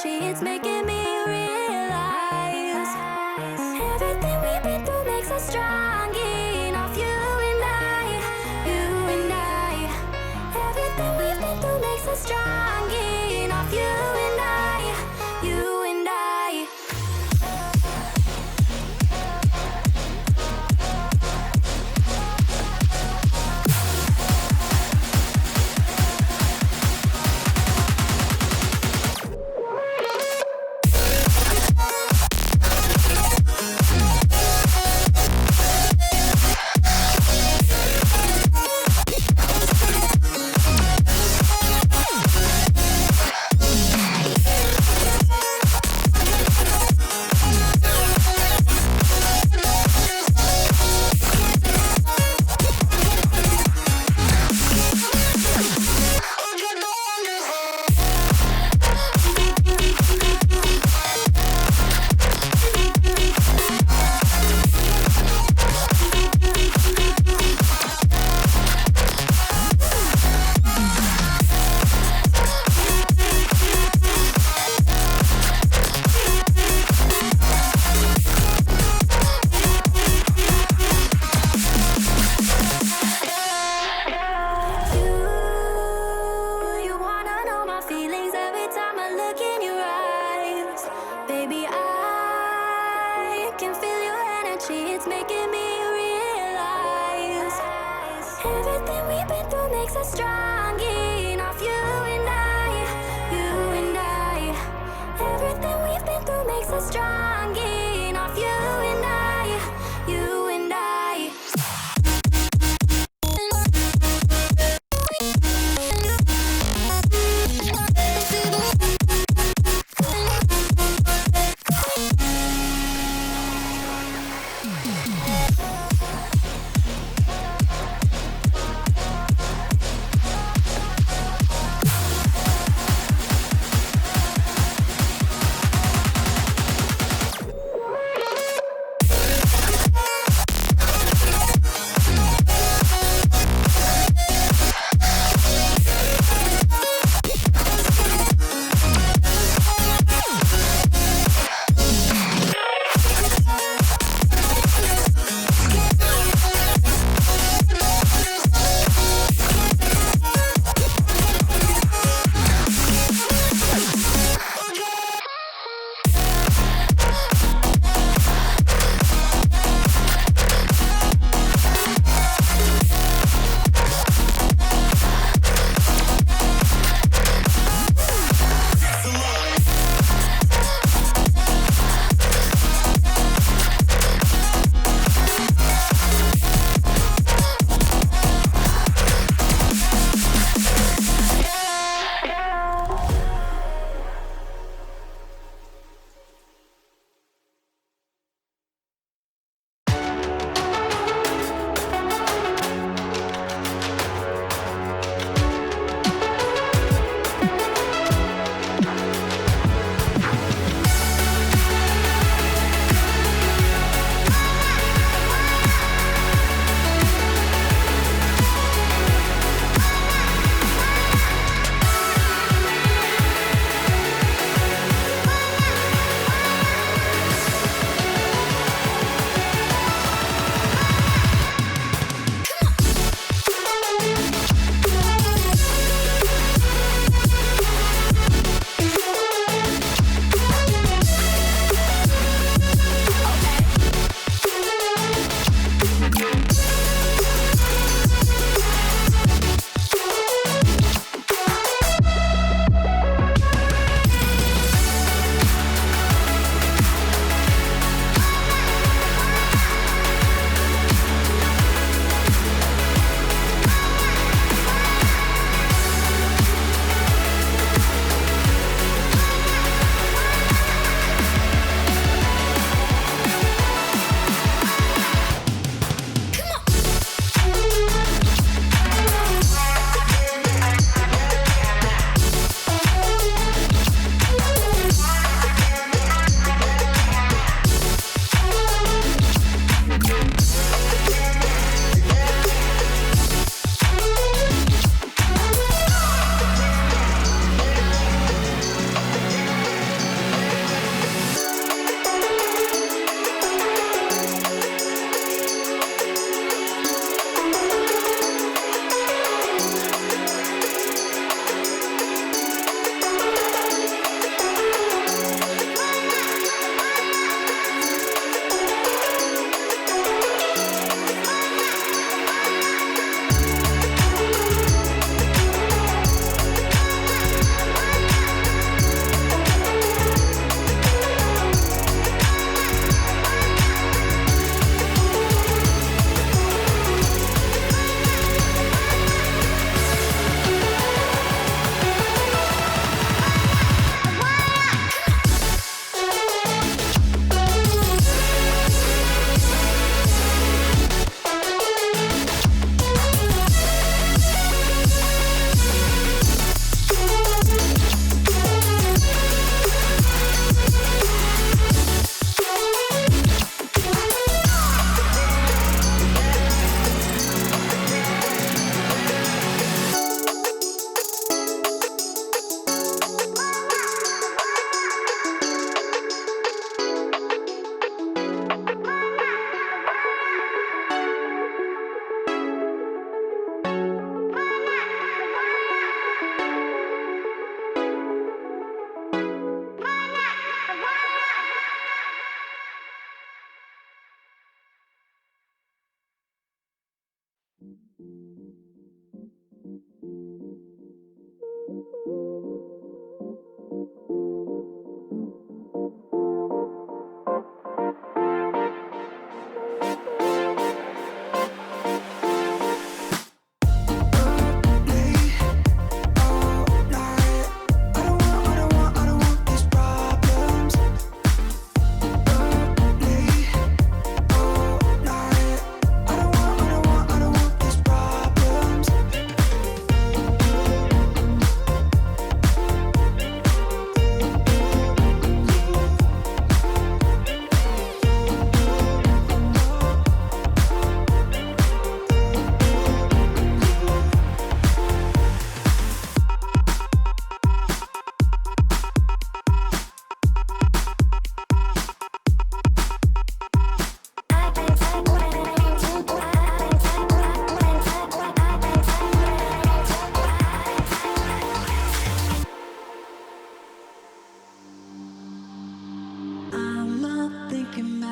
energy, it's making me realize everything we've been through makes us strong enough. You and I, everything we've been through makes us strong enough. You and I, you and I. It's making me realize everything we've been through makes us strong enough. You and I, everything we've been through makes us strong enough. You and I, you and I.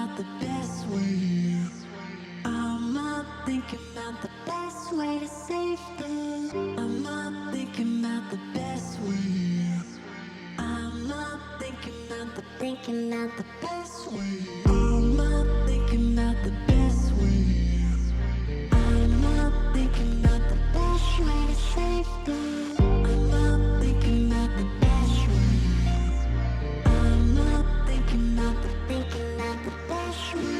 about the best way. I'm not thinking about the best way to save them. I'm not thinking about the best way. I'm not thinking about the best way. I'm not thinking about the best way. I'm not thinking about the best way to save them. I'm not thinking about the best way. I'm not thinking about the best way.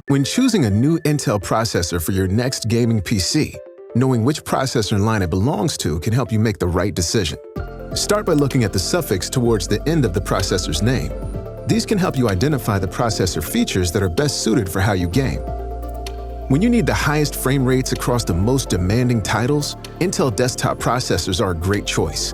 When choosing a new Intel processor for your next gaming PC, knowing which processor line it belongs to can help you make the right decision. Start by looking at the suffix towards the end of the processor's name. These can help you identify the processor features that are best suited for how you game. When you need the highest frame rates across the most demanding titles, Intel desktop processors are a great choice.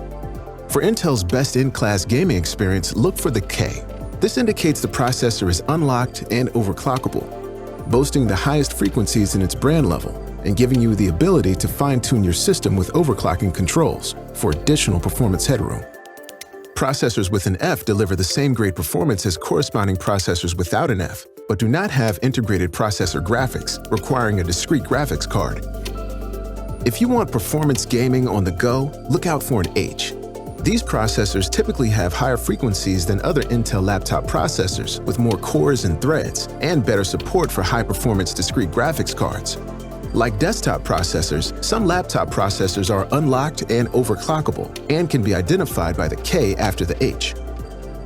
For Intel's best-in-class gaming experience, look for the K. This indicates the processor is unlocked and overclockable, boasting the highest frequencies in its brand level and giving you the ability to fine-tune your system with overclocking controls for additional performance headroom. Processors with an F deliver the same great performance as corresponding processors without an F, but do not have integrated processor graphics, requiring a discrete graphics card. If you want performance gaming on the go, look out for an H. These processors typically have higher frequencies than other Intel laptop processors with more cores and threads, and better support for high-performance discrete graphics cards. Like desktop processors, some laptop processors are unlocked and overclockable and can be identified by the K after the H.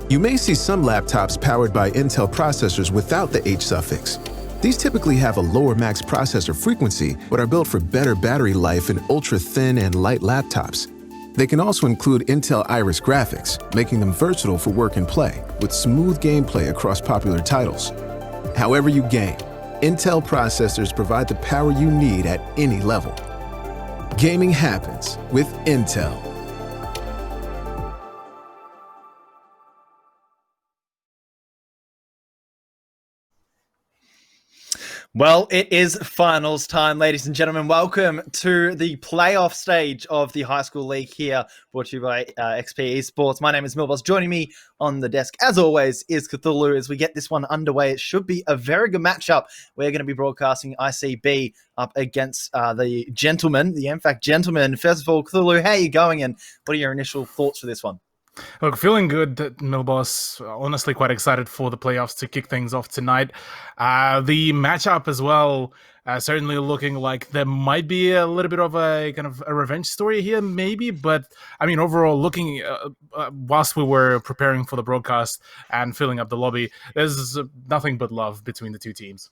You may see some laptops powered by Intel processors without the H suffix. These typically have a lower max processor frequency but are built for better battery life in ultra-thin and light laptops. They can also include Intel Iris graphics, making them versatile for work and play, with smooth gameplay across popular titles. However you game, Intel processors provide the power you need at any level. Gaming happens with Intel. Well, it is finals time, ladies and gentlemen. Welcome to the playoff stage of the high school league here, brought to you by XP Esports. My name is Milboss. Joining me on the desk, as always, is Cthulhu. As we get this one underway, it should be a very good matchup. We're going to be broadcasting ICB up against the gentlemen, the MFAC gentlemen. First of all, Cthulhu, how are you going, and what are your initial thoughts for this one? Look, feeling good, Milboss. Honestly, quite excited for the playoffs to kick things off tonight. The matchup as well, certainly looking like there might be a little bit of a kind of a revenge story here, maybe. But I mean, overall, looking whilst we were preparing for the broadcast and filling up the lobby, there's nothing but love between the two teams.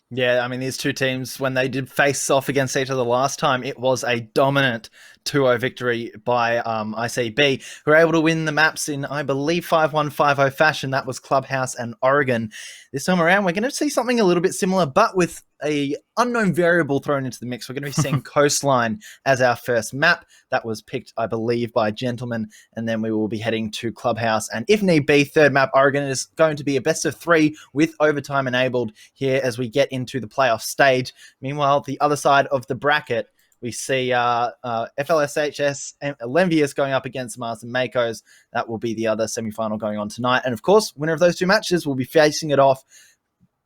Yeah, I mean, these two teams, when they did face off against each other last time, it was a dominant 2-0 victory by ICB, who were able to win the maps in, I believe, 5-1, 5-0 fashion. That was Clubhouse and Oregon. This time around, we're going to see something a little bit similar, but with a unknown variable thrown into the mix. We're going to be seeing Coastline as our first map. That was picked, I believe, by Gentlemen, and then we will be heading to Clubhouse. And if need be, third map, Oregon, is going to be a best of 3 with overtime enabled here as we get into the playoff stage. Meanwhile, the other side of the bracket, We see FLSHS and Lenvius going up against Mars and Makos. That will be the other semi-final going on tonight. And of course, winner of those two matches will be facing it off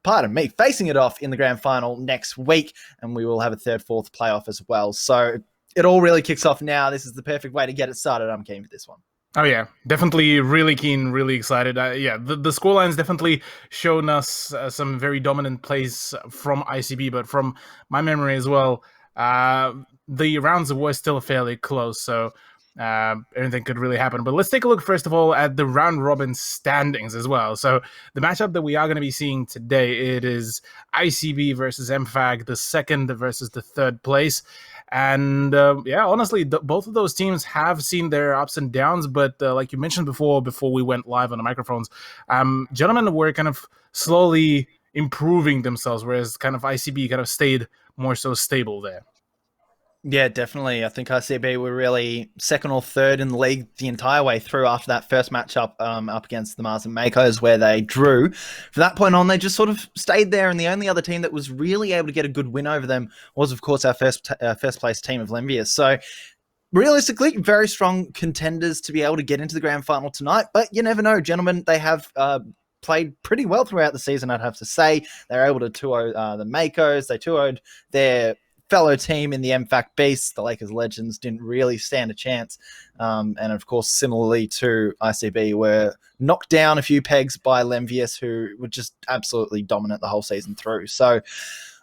in the grand final next week. And we will have a third, fourth playoff as well. So it all really kicks off now. This is the perfect way to get it started. I'm keen for this one. Oh yeah, definitely really keen, really excited. The scoreline's definitely shown us some very dominant plays from ICB, but from my memory as well, the rounds were still fairly close, so anything could really happen. But let's take a look first of all at the round robin standings as well. So the matchup that we are going to be seeing today, it is ICB versus MFAC, the second versus the third place. And honestly, both of those teams have seen their ups and downs, but like you mentioned before we went live on the microphones, gentlemen were kind of slowly improving themselves, whereas kind of ICB kind of stayed more so stable there. Yeah, definitely. I think ICB were really second or third in the league the entire way through after that first matchup up against the Mars and Makos, where they drew. From that point on, they just sort of stayed there, and the only other team that was really able to get a good win over them was, of course, our first place team of Lenvius. So realistically, very strong contenders to be able to get into the grand final tonight, but you never know, gentlemen. They have played pretty well throughout the season, I'd have to say. They're able to 2-0 the Makos. They 2-0'd their fellow team in the MFAC Beasts. The Lakers Legends didn't really stand a chance. And of course, similarly to ICB, were knocked down a few pegs by Lenvius, who were just absolutely dominant the whole season through. So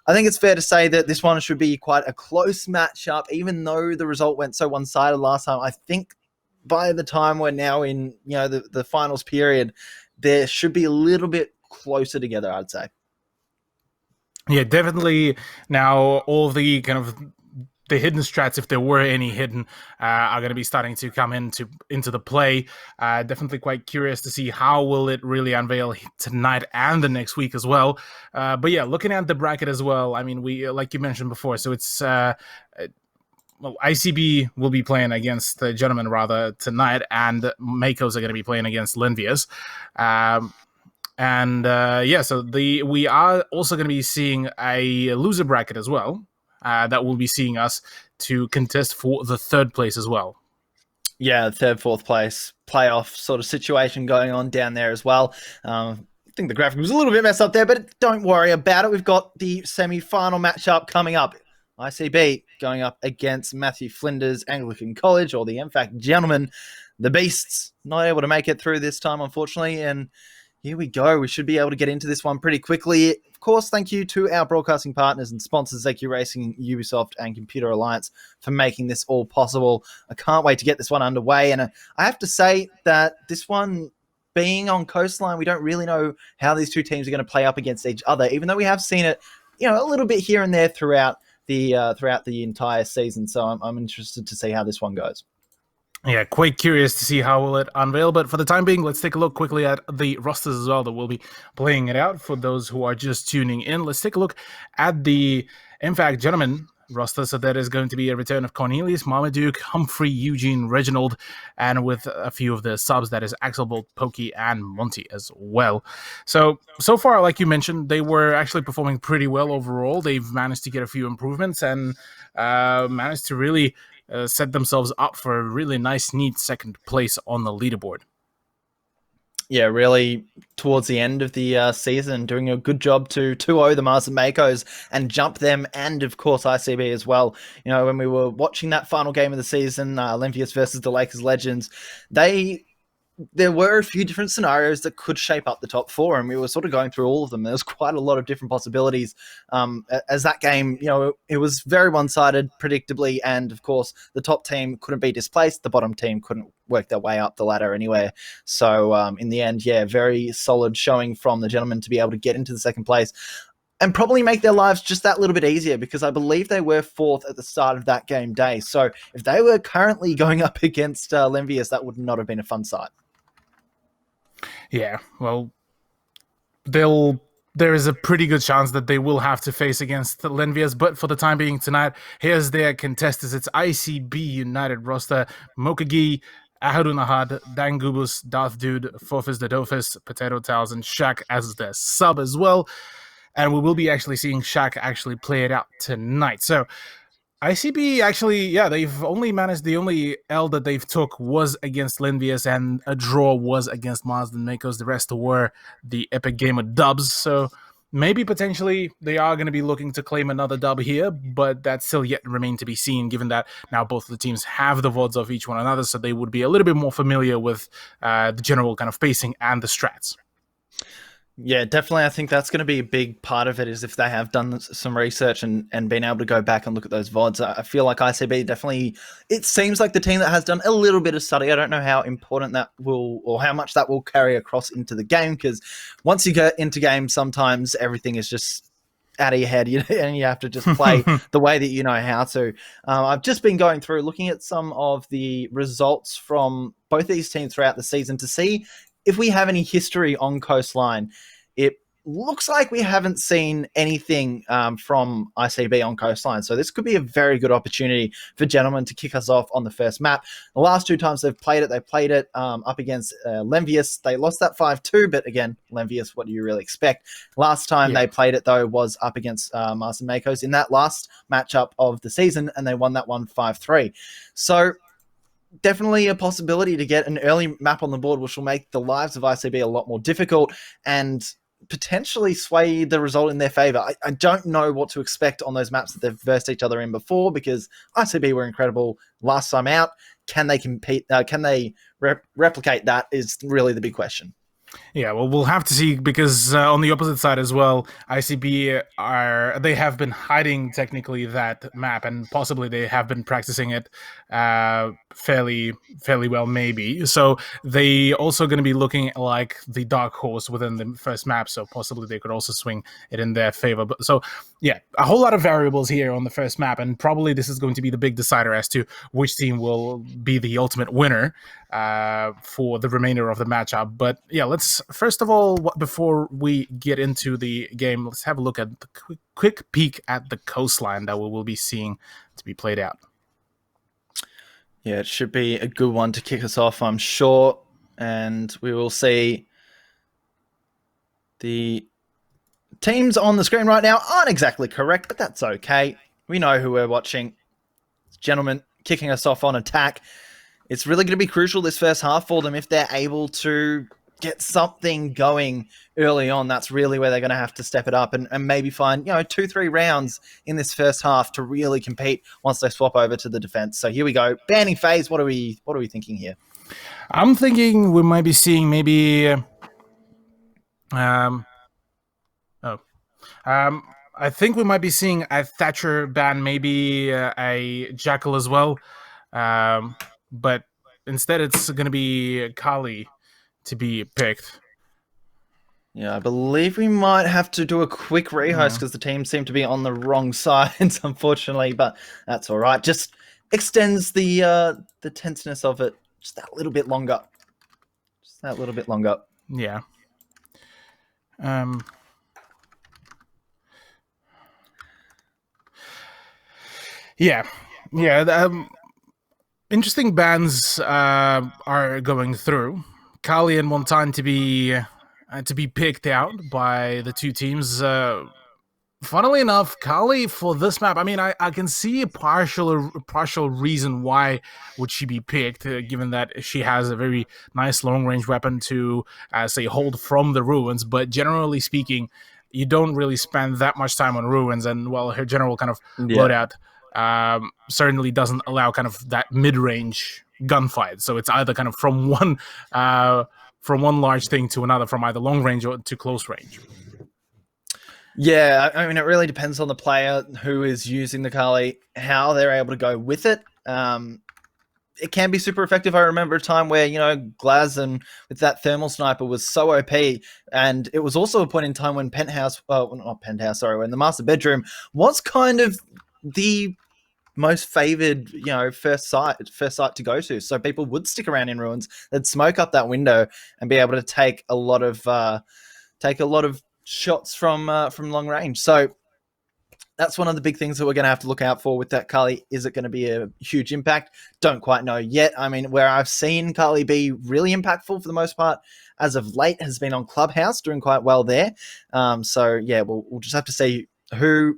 I think it's fair to say that this one should be quite a close matchup, even though the result went so one-sided last time. I think by the time we're now in the finals period, there should be a little bit closer together, I'd say. Yeah, definitely. Now, all the kind of the hidden strats, if there were any hidden, are going to be starting to come into the play. Definitely quite curious to see how will it really unveil tonight and the next week as well. But yeah, looking at the bracket as well, I mean, we like you mentioned before, so it's ICB will be playing against the gentlemen rather tonight, and Makos are going to be playing against Lenvius. So we are also going to be seeing a loser bracket as well that will be seeing us to contest for the third place as well. Yeah, third, fourth place playoff sort of situation going on down there as well. I think the graphic was a little bit messed up there, but don't worry about it. We've got the semi-final matchup coming up. ICB going up against Matthew Flinders Anglican College, or the MFAC gentlemen. The Beasts not able to make it through this time, unfortunately, and here we go. We should be able to get into this one pretty quickly. Of course, thank you to our broadcasting partners and sponsors, ZQ Racing, Ubisoft, and Computer Alliance, for making this all possible. I can't wait to get this one underway. And I have to say that this one, being on Coastline, we don't really know how these two teams are going to play up against each other, even though we have seen it, a little bit here and there throughout the entire season. So I'm interested to see how this one goes. Yeah, quite curious to see how will it unveil. But for the time being, let's take a look quickly at the rosters as well that will be playing it out for those who are just tuning in. Let's take a look at the MFAC gentlemen roster. So that is going to be a return of Cornelius, Marmaduke, Humphrey, Eugene, Reginald, and with a few of the subs, that is Axelbolt, Pokey, and Monty as well. So far, like you mentioned, they were actually performing pretty well overall. They've managed to get a few improvements and managed to really set themselves up for a really nice, neat second place on the leaderboard. Yeah, really towards the end of the season, doing a good job to 2-0 the Mars and Makos and jump them, and of course ICB as well. When we were watching that final game of the season, Lenvius versus the Lakers Legends, there were a few different scenarios that could shape up the top four, and we were sort of going through all of them. There was quite a lot of different possibilities as that game, it was very one-sided, predictably, and of course the top team couldn't be displaced. The bottom team couldn't work their way up the ladder anywhere. So in the end, very solid showing from the gentlemen to be able to get into the second place and probably make their lives just that little bit easier, because I believe they were fourth at the start of that game day. So if they were currently going up against Lenvius, that would not have been a fun sight. Yeah, well, there is a pretty good chance that they will have to face against Lenvius, but for the time being tonight, here's their contestants. It's ICB United roster: Mokagi, Ahadunahad, Dangubus, Darth Dude, Fofis the Dofus, Potato Towels, and Shaq as their sub as well. And we will be actually seeing Shaq actually play it out tonight. So ICB actually, yeah, they've only managed, the only L that they've took was against Linvius, and a draw was against Marsden Makers. The rest were the Epic Gamer dubs. So maybe potentially they are going to be looking to claim another dub here, but that's still yet remain to be seen, given that now both of the teams have the VODs of each one another, so they would be a little bit more familiar with the general kind of pacing and the strats. Yeah, definitely. I think that's going to be a big part of it, is if they have done some research and been able to go back and look at those VODs. I feel like ICB definitely, it seems like the team that has done a little bit of study. I don't know how important that will, or how much that will carry across into the game, because once you get into games, sometimes everything is just out of your head, and you have to just play the way that you know how to. I've just been going through, looking at some of the results from both these teams throughout the season to see if we have any history on Coastline. It looks like we haven't seen anything from ICB on Coastline. So this could be a very good opportunity for Gentlemen to kick us off on the first map. The last two times they played it up against Lenvius. They lost that 5-2, but again, Lenvius, what do you really expect? Last time they played it, though, was up against Marsden Makos in that last matchup of the season, and they won that one 5-3. So definitely a possibility to get an early map on the board, which will make the lives of ICB a lot more difficult and potentially sway the result in their favor. I don't know what to expect on those maps that they've versed each other in before, because ICB were incredible last time out. Can they compete? Can they replicate that is really the big question. Yeah, well, we'll have to see, because on the opposite side as well, ICB they have been hiding technically that map, and possibly they have been practicing it fairly well, maybe. So they also going to be looking like the dark horse within the first map, so possibly they could also swing it in their favor. But so yeah, a whole lot of variables here on the first map, and probably this is going to be the big decider as to which team will be the ultimate winner for the remainder of the matchup. But yeah, let's first of all, before we get into the game, let's have a look at the quick peek at the coastline that we will be seeing to be played out. Yeah, it should be a good one to kick us off, I'm sure. And we will see the teams on the screen right now aren't exactly correct, but that's okay. We know who we're watching. It's Gentlemen kicking us off on attack. It's really going to be crucial this first half for them. If they're able to get something going early on, that's really where they're going to have to step it up and maybe find, 2-3 rounds in this first half to really compete once they swap over to the defense. So here we go. Banning phase. What are we thinking here? I'm thinking we might be seeing maybe I think we might be seeing a Thatcher ban, maybe a Jackal as well. But instead it's going to be Kali to be picked. Yeah, I believe we might have to do a quick rehost because the teams seem to be on the wrong sides, unfortunately, but that's all right. Just extends the tenseness of it just that little bit longer. Just that little bit longer. Yeah. Yeah. Interesting bans are going through. Kali and Montagne to be picked out by the two teams. Funnily enough, Kali for this map, I mean, I can see a partial reason why would she be picked, given that she has a very nice long-range weapon to, say, hold from the ruins. But generally speaking, you don't really spend that much time on ruins, and well, her general kind of loadout certainly doesn't allow kind of that mid-range gunfight. So it's either kind of from one large thing to another, from either long range or to close range. Yeah, I mean, it really depends on the player who is using the Kali, how they're able to go with it. It can be super effective. I remember a time where, Glaz and with that thermal sniper was so OP, and it was also a point in time when when the Master Bedroom was kind of the most favored, first site to go to. So people would stick around in ruins. They'd smoke up that window and be able to take a lot of shots from long range. So that's one of the big things that we're going to have to look out for with that Kali. Is it going to be a huge impact? Don't quite know yet. I mean, where I've seen Kali be really impactful for the most part as of late has been on Clubhouse, doing quite well there. So yeah, we'll just have to see who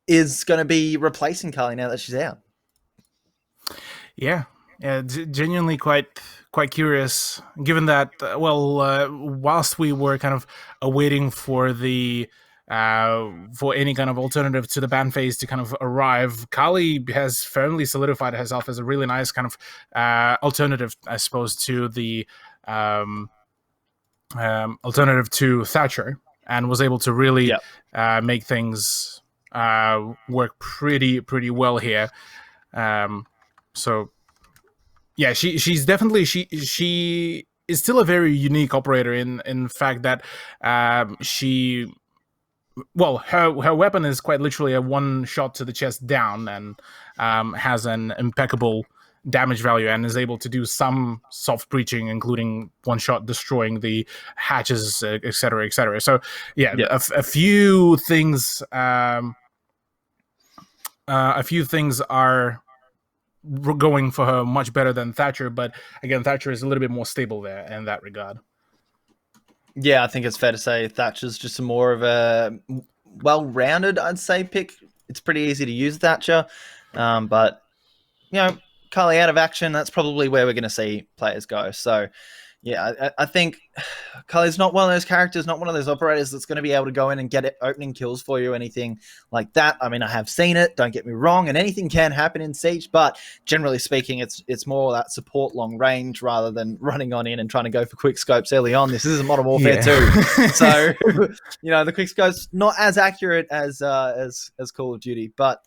is going to be replacing Carly now that she's out. Yeah, genuinely quite curious, given that whilst we were kind of awaiting for the for any kind of alternative to the ban phase to kind of arrive, Kali has firmly solidified herself as a really nice kind of alternative, I suppose, to the alternative to Thatcher, and was able to really make things work pretty well here. So yeah, she's definitely she is still a very unique operator in fact that she, well, her weapon is quite literally a one shot to the chest down, and has an impeccable damage value, and is able to do some soft breaching, including one shot destroying the hatches, etc., etc. So yeah, a few things are going for her much better than Thatcher, but again, Thatcher is a little bit more stable there in that regard. Yeah, I think it's fair to say Thatcher's just more of a well-rounded, I'd say, pick. It's pretty easy to use Thatcher, but you know, Carly out of action, that's probably where we're going to see players go. So yeah, I think Carly's not one of those characters, not one of those operators that's going to be able to go in and get opening kills for you, anything like that. I mean, I have seen it, don't get me wrong, and anything can happen in Siege, but generally speaking, it's more that support long range rather than running on in and trying to go for quick scopes early on. This is a Modern Warfare 2. So, you know, the quick scope's not as accurate as Call of Duty, but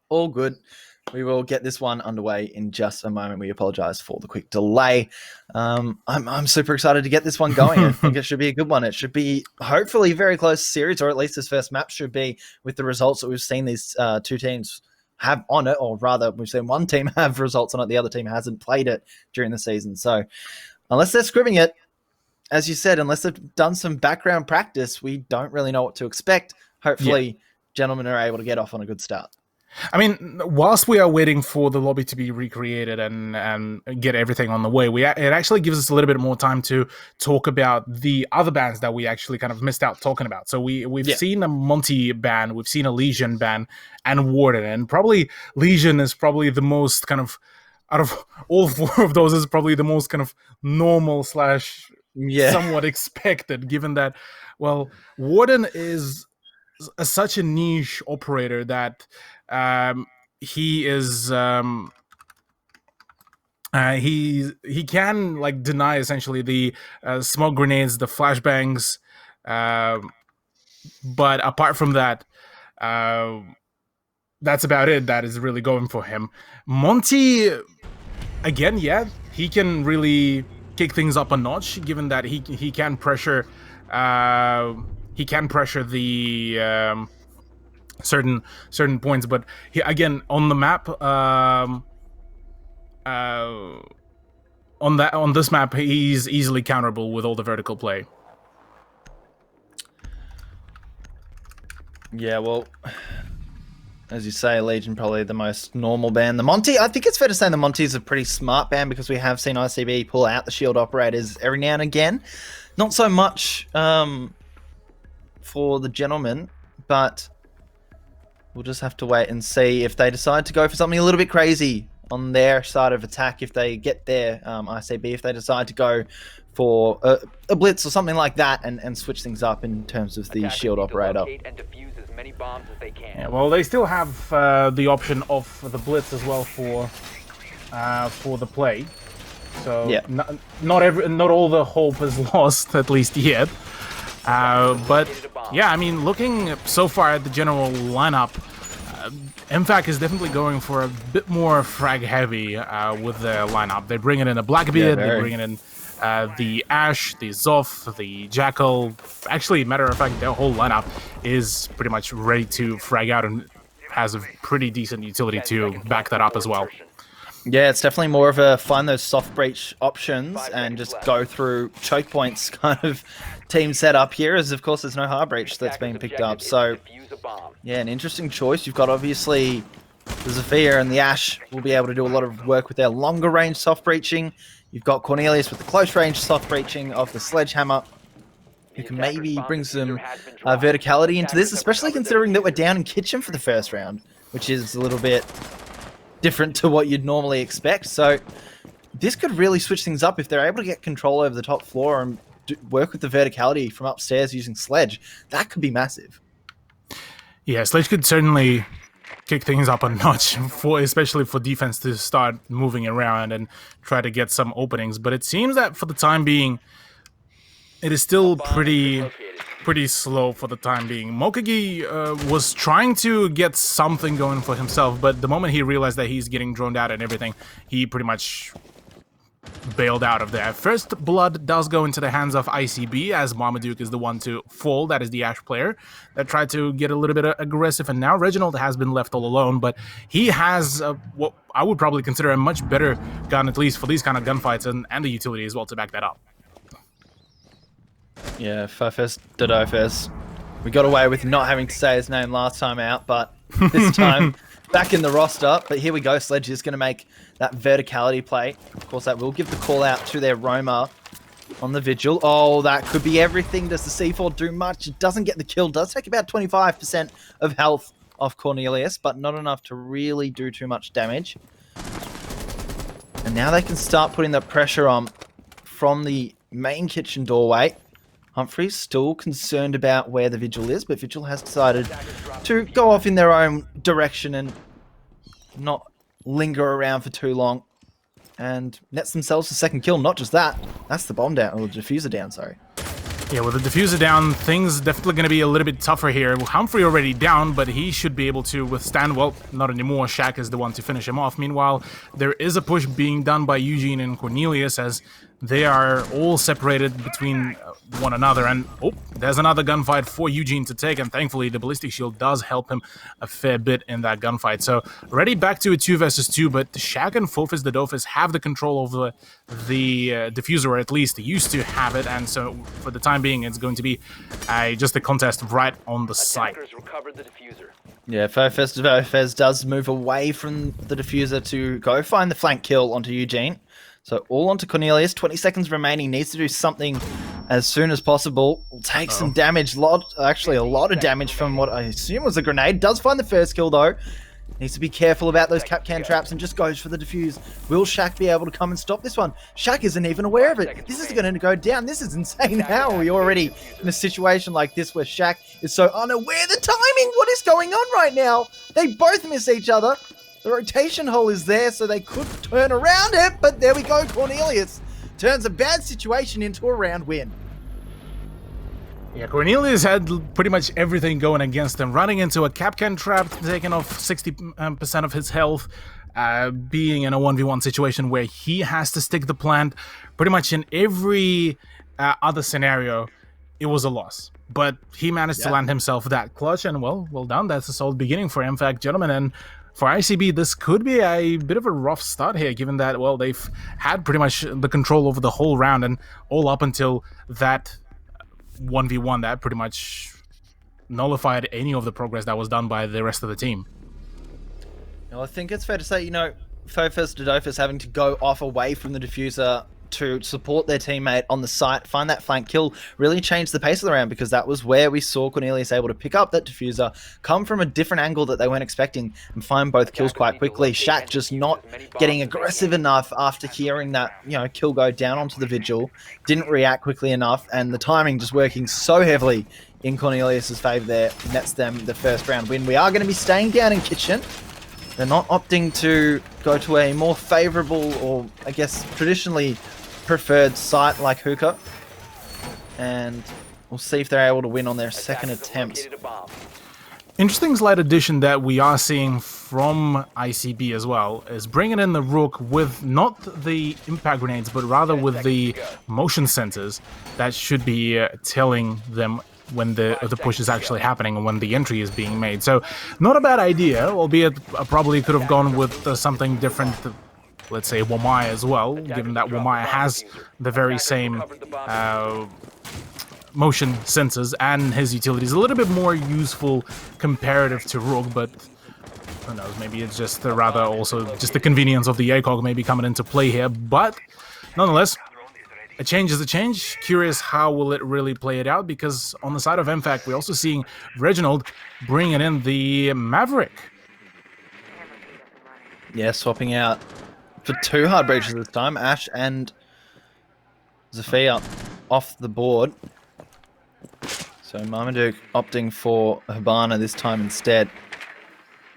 all good. We will get this one underway in just a moment. We apologize for the quick delay. I'm super excited to get this one going. I think it should be a good one. It should be hopefully very close series, or at least this first map should be, with the results that we've seen these two teams have on it, or rather we've seen one team have results on it, the other team hasn't played it during the season. So unless they're scrimming it, as you said, unless they've done some background practice, we don't really know what to expect. Hopefully, gentlemen are able to get off on a good start. I mean, whilst we are waiting for the lobby to be recreated and get everything on the way, it actually gives us a little bit more time to talk about the other bans that we actually kind of missed out talking about. So we've seen a Monty ban, we've seen a Legion ban, and Warden, and probably Legion is probably the most kind of, out of all four of those, is probably the most kind of normal / somewhat expected, given that, well, Warden is such a niche operator that he is he can like deny essentially the smoke grenades, the flashbangs, but apart from that, that's about it. That is really going for him. Monty, again, he can really kick things up a notch, given that he can pressure the certain points, but again, on the map, on this map, he's easily counterable with all the vertical play. Yeah, well, as you say, Legion probably the most normal ban. The Monty, I think it's fair to say the Monty is a pretty smart ban, because we have seen ICB pull out the shield operators every now and again. Not so much for the gentleman, but we'll just have to wait and see if they decide to go for something a little bit crazy on their side of attack, if they get their ICB, if they decide to go for a blitz or something like that, and switch things up in terms of the shield operator. Yeah, well, they still have the option of the blitz as well for the play. So yeah, not all the hope is lost, at least yet. But yeah, I mean, looking so far at the general lineup, MFAC is definitely going for a bit more frag heavy with their lineup. They're bringing in a Blackbeard, they're bringing in the Ash, the Zoth, the Jackal. Actually, matter of fact, their whole lineup is pretty much ready to frag out and has a pretty decent utility to back that up as well. Yeah, it's definitely more of a find those soft breach options and just go through choke points kind of team setup here, as of course there's no hard breach that's being picked up. So yeah, an interesting choice. You've got obviously the Zephyr and the Ash will be able to do a lot of work with their longer range soft breaching. You've got Cornelius with the close range soft breaching of the Sledgehammer. who can maybe bring some verticality into this, especially considering that we're down in Kitchen for the first round, which is a little bit different to what you'd normally expect. So this could really switch things up if they're able to get control over the top floor and work with the verticality from upstairs using Sledge. That could be massive. Yeah, Sledge could certainly kick things up a notch, especially for defense to start moving around and try to get some openings. But it seems that for the time being, it is still pretty slow for the time being. Mokagi was trying to get something going for himself, but the moment he realized that he's getting droned out and everything, he pretty much bailed out of there. First blood does go into the hands of ICB, as Marmaduke is the one to fall. That is the Ash player that tried to get a little bit aggressive, and now Reginald has been left all alone, but he has what I would probably consider a much better gun, at least for these kind of gunfights, and the utility as well to back that up. Yeah, Fofes Dodofes. We got away with not having to say his name last time out, but this time back in the roster. But here we go, Sledge is going to make that verticality play. Of course, that will give the call out to their Roma on the Vigil. Oh, that could be everything. Does the C4 do much? It doesn't get the kill. Does take about 25% of health off Cornelius, but not enough to really do too much damage. And now they can start putting the pressure on from the main kitchen doorway. Humphrey's still concerned about where the Vigil is, but Vigil has decided to go off in their own direction and not linger around for too long. And nets themselves a second kill. Not just that, that's the bomb down, or the diffuser down, sorry. Yeah, with the diffuser down, things definitely going to be a little bit tougher here. Humphrey already down, but he should be able to withstand. Well, not anymore. Shaq is the one to finish him off. Meanwhile, there is a push being done by Eugene and Cornelius as they are all separated between one another. And, oh, there's another gunfight for Eugene to take. And thankfully, the ballistic shield does help him a fair bit in that gunfight. So, already back to a 2 versus 2, but Shaq and Fofes Dodofes have the control over the diffuser, or at least used to have it. And so, for the time being, it's going to be just a contest right on the site. Yeah, Fofes Dodofes does move away from the diffuser to go find the flank kill onto Eugene. So all onto Cornelius, 20 seconds remaining, needs to do something as soon as possible. Will take some damage, actually a lot of damage from what I assume was a grenade. Does find the first kill though. Needs to be careful about those Capcan traps and just goes for the defuse. Will Shaq be able to come and stop this one? Shaq isn't even aware of it. This is going to go down. This is insane. How are we already in a situation like this where Shaq is so unaware? The timing, what is going on right now? They both miss each other. The rotation hole is there, so they could turn around it, but there we go. Cornelius turns a bad situation into a round win. Yeah, Cornelius had pretty much everything going against him. Running into a Capcan trap, taking off 60% of his health, being in a 1v1 situation where he has to stick the plant. Pretty much in every other scenario, it was a loss. But he managed to land himself that clutch, and well done. That's a solid beginning for MFAC, gentlemen. And for ICB, this could be a bit of a rough start here, given that, well, they've had pretty much the control over the whole round, and all up until that 1v1 that pretty much nullified any of the progress that was done by the rest of the team. Well, I think it's fair to say, Fofes Dodofes having to go off away from the diffuser to support their teammate on the site, find that flank kill, really changed the pace of the round, because that was where we saw Cornelius able to pick up that diffuser, come from a different angle that they weren't expecting, and find both kills quite quickly. Shaq just not getting aggressive enough after hearing that, kill go down onto the Vigil, didn't react quickly enough, and the timing just working so heavily in Cornelius's favor there, nets them the first round win. We are going to be staying down in Kitchen. They're not opting to go to a more favorable, or I guess traditionally preferred site like Hookah, and we'll see if they're able to win on their second attempt. Interesting slight addition that we are seeing from ICB as well is bringing in the Rook with not the impact grenades, but rather with the motion sensors that should be telling them when the push is actually happening and when the entry is being made. So not a bad idea, albeit I probably could have gone with something different. Let's say Wamaya as well, given that Wamaya has the very same motion sensors, and his utility is a little bit more useful comparative to Rook, but who knows, maybe it's just rather also just the convenience of the ACOG maybe coming into play here. But nonetheless, a change is a change. Curious how will it really play it out, because on the side of MFAC, we're also seeing Reginald bringing in the Maverick. Yeah, swapping out for 2 hard breaches this time. Ash and Zafia off the board. So Marmaduke opting for Hibana this time instead.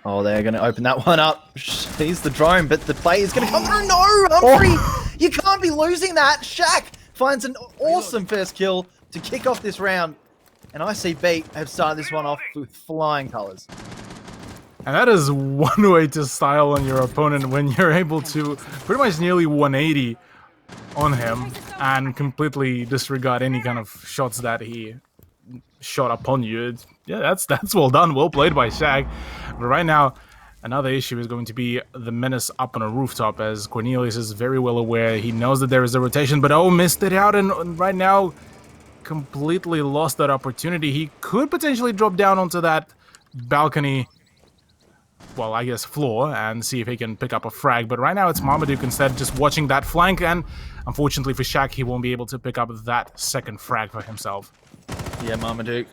Oh, they're going to open that one up. He's the drone, but the play is going to come through. No, Humphrey! You can't be losing that. Shaq finds an awesome first kill to kick off this round. And ICB have started this one off with flying colours. And that is one way to style on your opponent when you're able to pretty much nearly 180 on him and completely disregard any kind of shots that he shot upon you. Yeah, that's well done, well played by Shaq. But right now, another issue is going to be the menace up on a rooftop, as Cornelius is very well aware. He knows that there is a rotation, but missed it out, and right now completely lost that opportunity. He could potentially drop down onto that balcony, well, I guess floor, and see if he can pick up a frag. But right now it's Marmaduke instead, just watching that flank, and unfortunately for Shaq, he won't be able to pick up that second frag for himself. Yeah, Marmaduke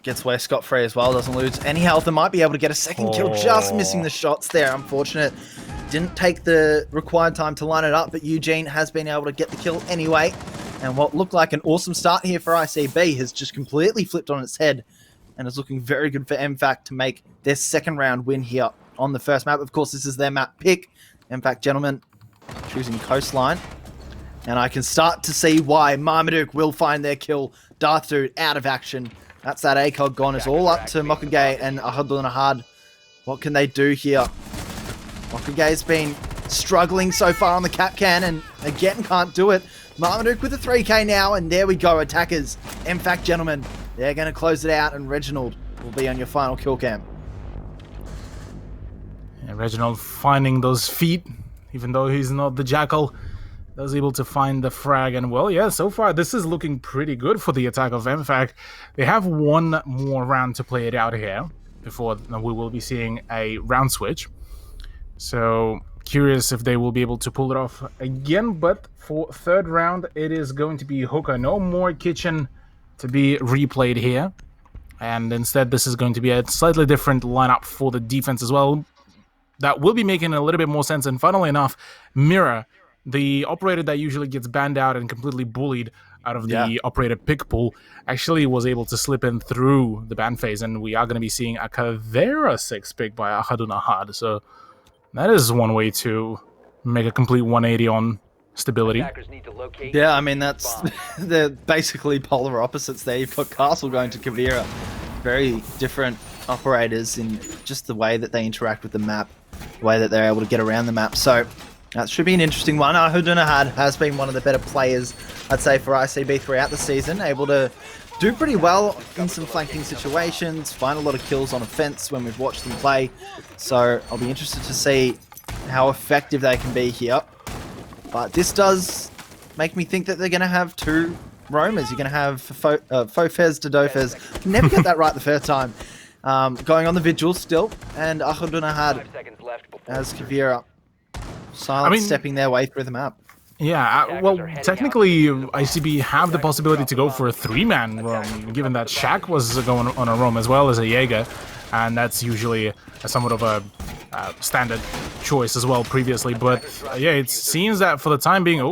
gets away scot-free as well, doesn't lose any health, and might be able to get a second kill, just missing the shots there. Unfortunate. Didn't take the required time to line it up, but Eugene has been able to get the kill anyway. And what looked like an awesome start here for ICB has just completely flipped on its head, and is looking very good for MFAC to make their second round win here on the first map. Of course, this is their map pick. MFAC gentlemen choosing Coastline. And I can start to see why Marmaduke will find their kill. Darth Dude out of action. That's that ACOG gone. It's all up to Mokage and Ahad. What can they do here? Mokage's been struggling so far on the cap can, and again can't do it. Marmaduke with a 3k now, and there we go, attackers. MFAC gentlemen, they're going to close it out, and Reginald will be on your final kill cam. And Reginald finding those feet, even though he's not the Jackal, was able to find the frag. And well, yeah, so far this is looking pretty good for the attack of MFAC. They have one more round to play it out here before we will be seeing a round switch. So curious if they will be able to pull it off again. But for third round, it is going to be Hookah. No more Kitchen to be replayed here. And instead, this is going to be a slightly different lineup for the defense as well. That will be making a little bit more sense. And funnily enough, Mira, the operator that usually gets banned out and completely bullied out of the operator pick pool, actually was able to slip in through the ban phase. And we are going to be seeing a Kavera 6 pick by Ahad. So that is one way to make a complete 180 on stability. Yeah, I mean, that's they're basically polar opposites there. You've got Castle going to Kavera. Very different operators in just the way that they interact with the map, the way that they're able to get around the map. So that should be an interesting one. Ahad has been one of the better players, I'd say, for ICB throughout the season. Able to do pretty well in some flanking situations, find a lot of kills on offense when we've watched them play. So I'll be interested to see how effective they can be here. But this does make me think that they're going to have two roamers. You're going to have Fofez to Dofez. Never get that right the first time. Going on the vigil still. And Ahad as Kavira. Silence stepping their way through the map. Yeah, well, technically, ICB have the possibility to go for a 3-man roam, given that Shaq was going on a roam as well as a Jaeger, and that's usually somewhat of a standard choice as well previously. But yeah, it seems that for the time being,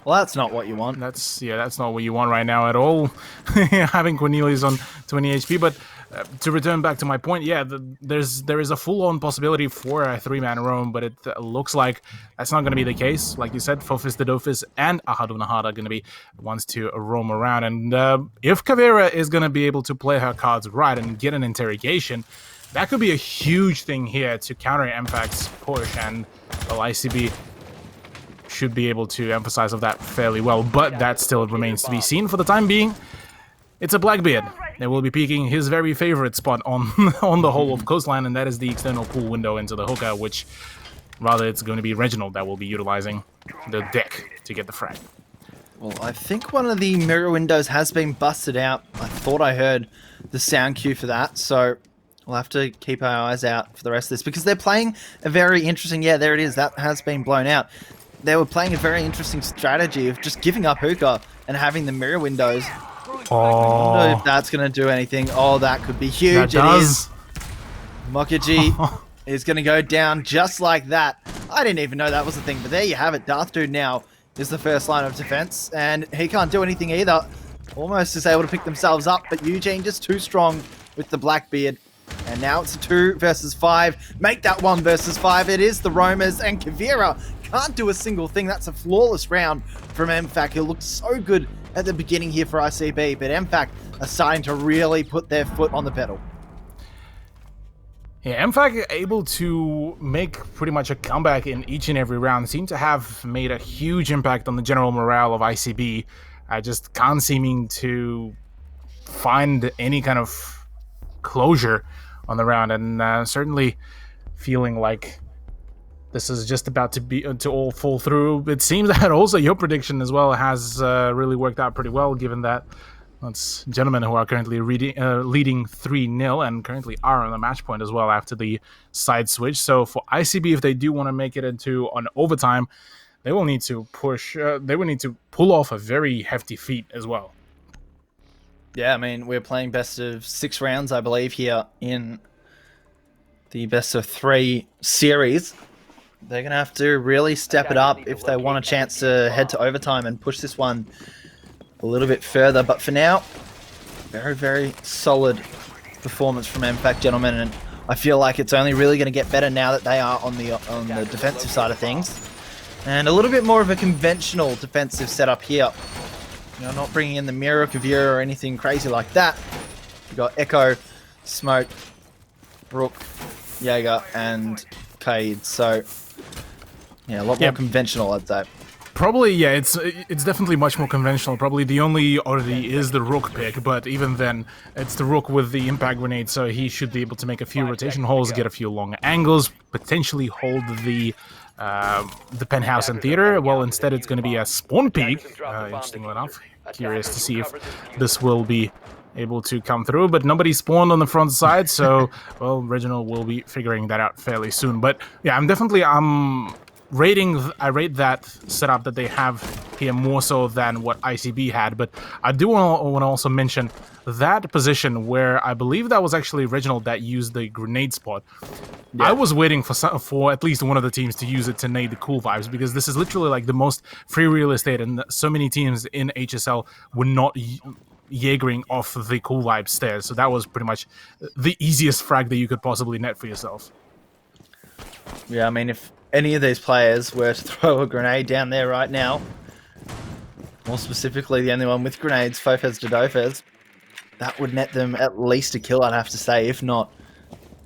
well, that's not what you want. That's not what you want right now at all. Having Cornelius on 20 HP, but to return back to my point, yeah, there is a full-on possibility for a 3-man roam, but it looks like that's not going to be the case. Like you said, Fofis, Dodofis, and Ahad are going to be the ones to roam around. And if Kavera is going to be able to play her cards right and get an interrogation, that could be a huge thing here to counter MFAC's push, and well, ICB should be able to emphasize of that fairly well, but that still remains to be seen for the time being. It's a Blackbeard. They will be peeking his very favorite spot on the whole of Coastline, and that is the external pool window into the Hookah, which rather it's going to be Reginald that will be utilizing the deck to get the frag. Well, I think one of the mirror windows has been busted out. I thought I heard the sound cue for that, so we'll have to keep our eyes out for the rest of this, because they're playing a very interesting... Yeah, there it is. That has been blown out. they were playing a very interesting strategy of just giving up hookah and having the mirror windows. I don't know if that's going to do anything. Oh, that could be huge. That It does. is. Mokaji is going to go down just like that. I didn't even know that was a thing, but there you have it. Darth Dude now is the first line of defense, and he can't do anything either. Almost is able to pick themselves up, but Eugene just too strong with the Blackbeard. And now it's a 2 versus 5. Make that 1 versus 5. It is the Roamers, and Kavira can't do a single thing. That's a flawless round from MFAC, who looked so good at the beginning here for ICB, but MFAC are starting to really put their foot on the pedal. Yeah, MFAC able to make pretty much a comeback in each and every round. Seem to have made a huge impact on the general morale of ICB. I just can't seeming to find any kind of closure on the round, and certainly feeling like this is just about to all fall through. It seems that also your prediction as well has really worked out pretty well, given that it's gentlemen who are currently leading 3-0 and currently are on the match point as well after the side switch. So for ICB, if they do want to make it into an overtime, they will need to push. They will need to pull off a very hefty feat as well. Yeah, I mean, we're playing best of 6 rounds, I believe, here in the best of 3 series. They're going to have to really step it up if they want a chance to head to overtime and push this one a little bit further. But for now, very, very solid performance from MFAC, gentlemen. And I feel like it's only really going to get better now that they are on the defensive side of things. And a little bit more of a conventional defensive setup here. You know, not bringing in the Mirror, Kavira, or anything crazy like that. You've got Echo, Smoke, Rook, Jaeger, and Kaid. So, yeah, a lot more conventional, I'd say. Probably, yeah, it's definitely much more conventional. Probably the only oddity is the Rook pick, but even then, it's the Rook with the impact grenade, so he should be able to make a few rotation holes, get a few long angles, potentially hold the penthouse and theater. Well, instead it's going to be a spawn peak, interestingly enough. Curious to see if this will be able to come through, but nobody spawned on the front side, so, well, Reginald will be figuring that out fairly soon. But, yeah, I rate that setup that they have here more so than what ICB had, but I do want to also mention that position where I believe that was actually Reginald that used the grenade spot. Yeah. I was waiting for at least one of the teams to use it to nade the cool vibes, because this is literally like the most free real estate, and so many teams in HSL were not Jaegering off the cool vibe stairs, so that was pretty much the easiest frag that you could possibly net for yourself. Yeah, I mean, if any of these players were to throw a grenade down there right now, more specifically the only one with grenades, Fofez Dodofez, that would net them at least a kill, I'd have to say, if not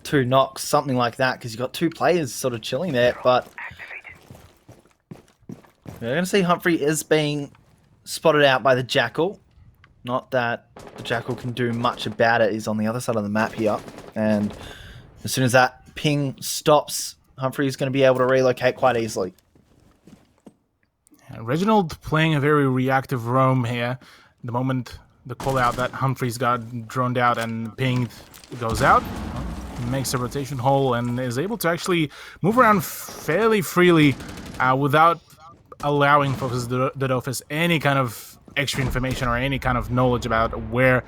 2 knocks, something like that, because you've got 2 players sort of chilling there. But we're going to see Humphrey is being spotted out by the Jackal. Not that the Jackal can do much about it. He's on the other side of the map here, and as soon as that ping stops, Humphrey's going to be able to relocate quite easily. Reginald playing a very reactive roam here. The moment the call out that Humphreys got droned out and pinged goes out, makes a rotation hole and is able to actually move around fairly freely without allowing Focus Dodofus any kind of extra information or any kind of knowledge about where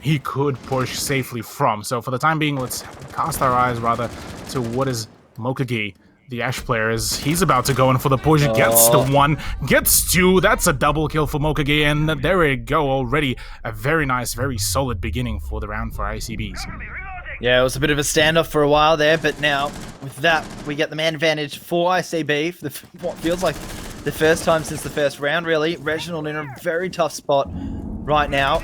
he could push safely from. So for the time being, let's cast our eyes rather to what is Mokage, the Ash player, is he's about to go in for the push. Gets the 1, gets 2. That's a double kill for Mokage, and there we go. Already a very nice, very solid beginning for the round for ICBs. Yeah, it was a bit of a standoff for a while there, but now with that, we get the man advantage for ICB for what feels like the first time since the first round, really. Reginald in a very tough spot right now.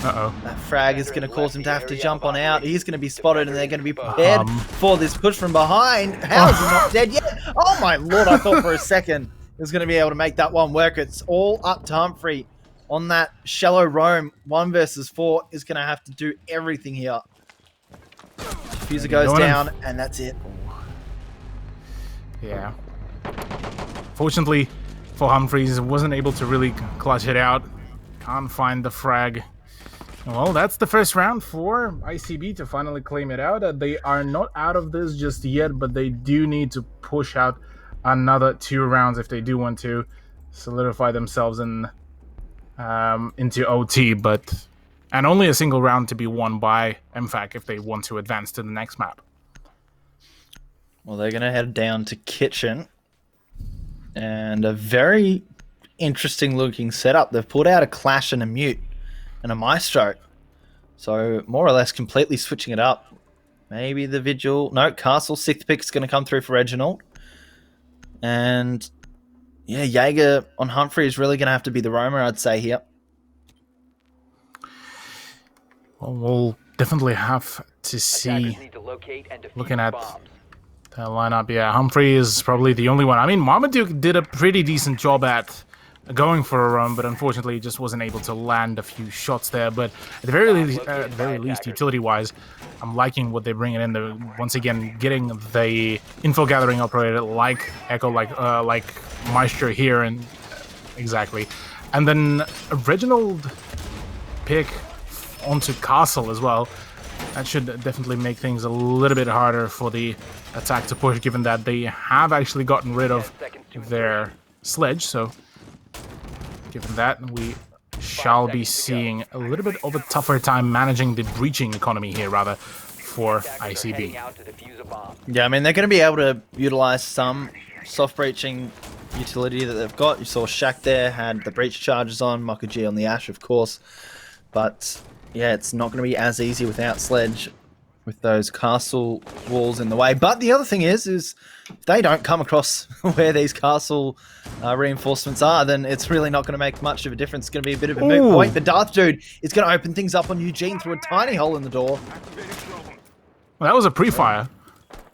Uh-oh. That frag is going to cause him to have to jump on out. He's going to be spotted, and they're going to be prepared for this push from behind. How is he not dead yet? Oh my lord, I thought for a second he was going to be able to make that one work. It's all up to Humphrey on that shallow roam. 1 versus 4 is going to have to do everything here. Diffuser goes down, and that's it. Yeah. Fortunately for Humphreys, wasn't able to really clutch it out. Can't find the frag. Well, that's the first round for ICB to finally claim it out. They are not out of this just yet, but they do need to push out another 2 rounds if they do want to solidify themselves into OT, and only a single round to be won by MFAC if they want to advance to the next map. Well, they're going to head down to Kitchen, and a very interesting looking setup. They've pulled out a Clash and a Mute and a Maestro, so more or less completely switching it up. Maybe the Vigil, no, Castle 6th pick is going to come through for Reginald, and yeah, Jaeger on Humphrey is really going to have to be the roamer, I'd say, here. Well, we'll definitely have to see. Looking at the lineup, yeah, Humphrey is probably the only one. I mean, Marmaduke did a pretty decent job at going for a run, but unfortunately just wasn't able to land a few shots there. But at the very least, utility-wise, I'm liking what they're bringing in. They're once again getting the info gathering operator like Echo, like Maestro here, and exactly. And then Reginald pick onto Castle as well. That should definitely make things a little bit harder for the attack to push, given that they have actually gotten rid of their sledge. So given that, we shall be seeing a little bit of a tougher time managing the breaching economy here, rather, for ICB. Yeah, I mean, they're going to be able to utilize some soft breaching utility that they've got. You saw Shaq there, had the breach charges on, Mokaji on the Ash, of course. But yeah, it's not going to be as easy without Sledge, with those castle walls in the way. But the other thing is if they don't come across where these castle reinforcements are, then it's really not going to make much of a difference. It's going to be a bit of a moot point. The Darth Dude is going to open things up on Eugene through a tiny hole in the door. Well, that was a pre-fire.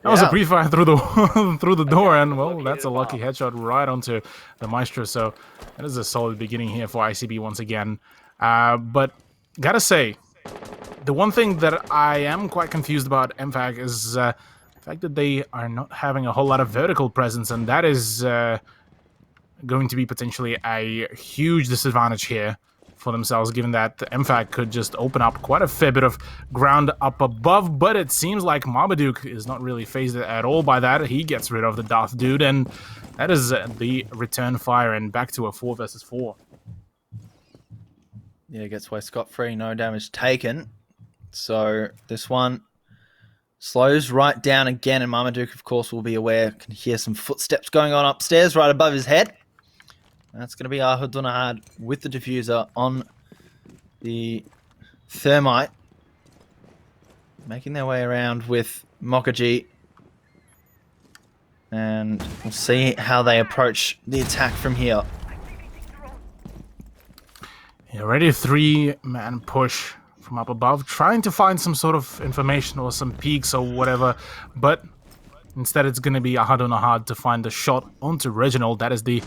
That was a pre-fire through the through the door, and well, that's a lucky headshot right onto the Maestro. So that is a solid beginning here for ICB once again. But gotta say, the one thing that I am quite confused about MFAC is the fact that they are not having a whole lot of vertical presence, and that is going to be potentially a huge disadvantage here for themselves, given that MFAC could just open up quite a fair bit of ground up above. But it seems like Marmaduke is not really phased at all by that. He gets rid of the Darth Dude, and that is the return fire, and back to a 4 versus 4. Yeah, gets away scot-free, no damage taken. So this one slows right down again, and Marmaduke, of course, will be aware. Can hear some footsteps going on upstairs right above his head. That's going to be Ahudunahad with the diffuser on the Thermite, making their way around with Mokaji. And we'll see how they approach the attack from here. Yeah, already a 3-man push from up above, trying to find some sort of information or some peaks or whatever, but instead it's going to be Ahudunahad to find a shot onto Reginald. That is the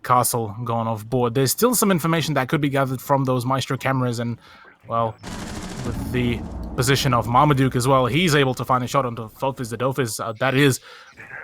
castle going off board. There's still some information that could be gathered from those Maestro cameras, and well, with the position of Marmaduke as well, he's able to find a shot onto Fophis the Dophis. That is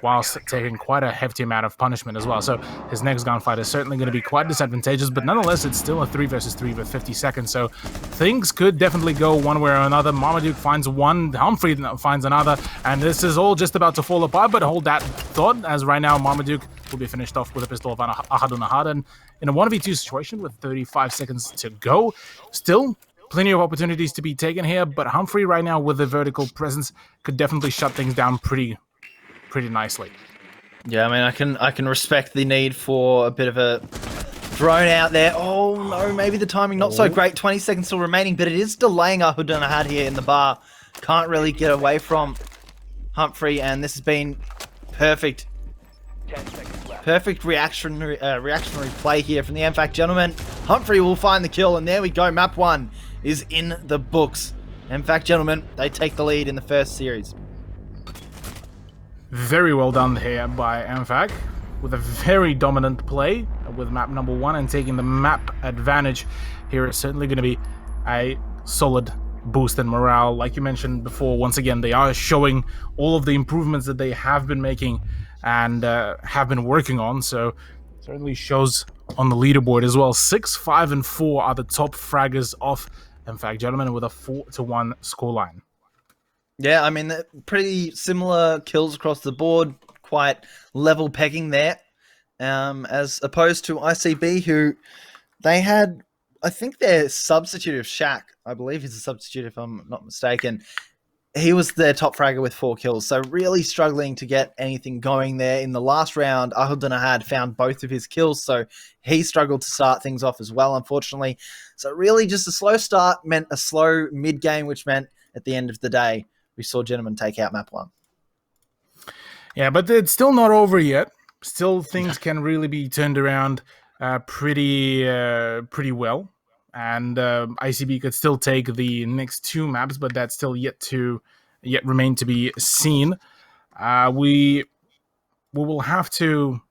whilst taking quite a hefty amount of punishment as well. So his next gunfight is certainly going to be quite disadvantageous, but nonetheless, it's still a 3 versus 3 with 50 seconds. So things could definitely go one way or another. Marmaduke finds one, Humphrey finds another, and this is all just about to fall apart. But hold that thought, as right now Marmaduke will be finished off with a pistol of Ahudunahad, and in a 1v2 situation with 35 seconds to go, still plenty of opportunities to be taken here, but Humphrey right now with the vertical presence could definitely shut things down pretty nicely. Yeah, I mean, I can respect the need for a bit of a drone out there. Oh no, maybe the timing not so great. 20 seconds still remaining, but it is delaying Ahudunahad here in the bar. Can't really get away from Humphrey, and this has been perfect. Perfect reactionary play here from the MFAC gentlemen. Humphrey will find the kill, and there we go. Map 1 is in the books. MFAC gentlemen, they take the lead in the first series. Very well done here by MFAC, with a very dominant play with map number 1, and taking the map advantage here is certainly going to be a solid boost in morale. Like you mentioned before, once again, they are showing all of the improvements that they have been making and have been working on, so certainly shows on the leaderboard as well. 6, 5, and 4 are the top fraggers of MFAC gentlemen, with a 4-1 scoreline. Yeah, I mean, pretty similar kills across the board. quite level pegging there, as opposed to ICB, who they had, I think their substitute of Shaq, I believe he's a substitute if I'm not mistaken, he was their top fragger with 4 kills. So really struggling to get anything going there. In the last round, Ahudana had found both of his kills, so he struggled to start things off as well, unfortunately. So really just a slow start meant a slow mid-game, which meant at the end of the day, we saw Gentlemen take out map 1. Yeah, but it's still not over yet. Still, things can really be turned around pretty well. And ICB could still take the next 2 maps, but that's still yet remain to be seen. We will have to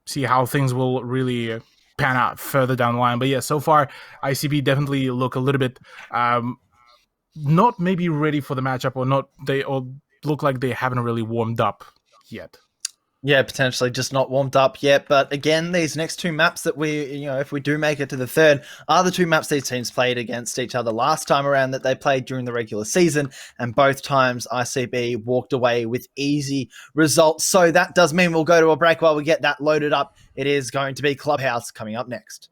see how things will really pan out further down the line. But yeah, so far ICB definitely look a little bit not maybe ready for the matchup, or look like they haven't really warmed up yet. Yeah, potentially just not warmed up yet. But again, these next 2 maps that if we do make it to the third, are the 2 maps these teams played against each other last time around that they played during the regular season. And both times ICB walked away with easy results. So that does mean we'll go to a break while we get that loaded up. It is going to be Clubhouse coming up next.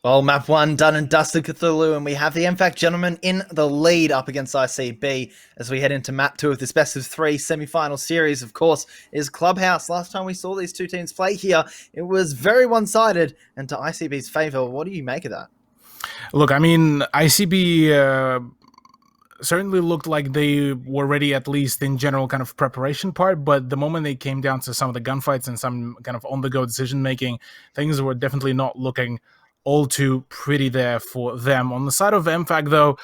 Well, map 1 done and dusted, Cthulhu, and we have the MFAC Gentlemen in the lead up against ICB as we head into map 2 of this best of 3 semi-final series. Of course, is Clubhouse. Last time we saw these 2 teams play here, it was very one-sided and to ICB's favor. What do you make of that? Look, I mean, ICB certainly looked like they were ready, at least in general kind of preparation part, but the moment they came down to some of the gunfights and some kind of on-the-go decision-making, things were definitely not looking all too pretty there for them. On the side of MFAC, though,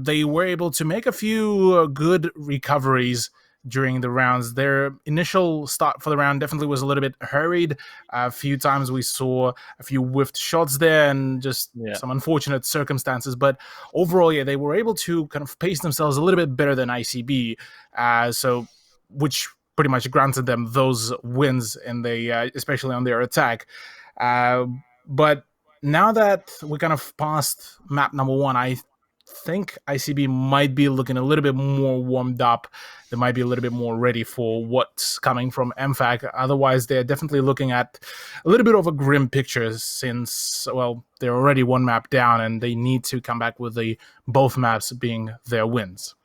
they were able to make a few good recoveries during the rounds. Their initial start for the round definitely was a little bit hurried. A few times we saw a few whiffed shots there and just some unfortunate circumstances. But overall, yeah, they were able to kind of pace themselves a little bit better than ICB, which pretty much granted them those wins, and especially on their attack. But now that we kind of passed map number 1, I think ICB might be looking a little bit more warmed up. They might be a little bit more ready for what's coming from MFAC. Otherwise, they're definitely looking at a little bit of a grim picture since, well, they're already one map down and they need to come back with both maps being their wins.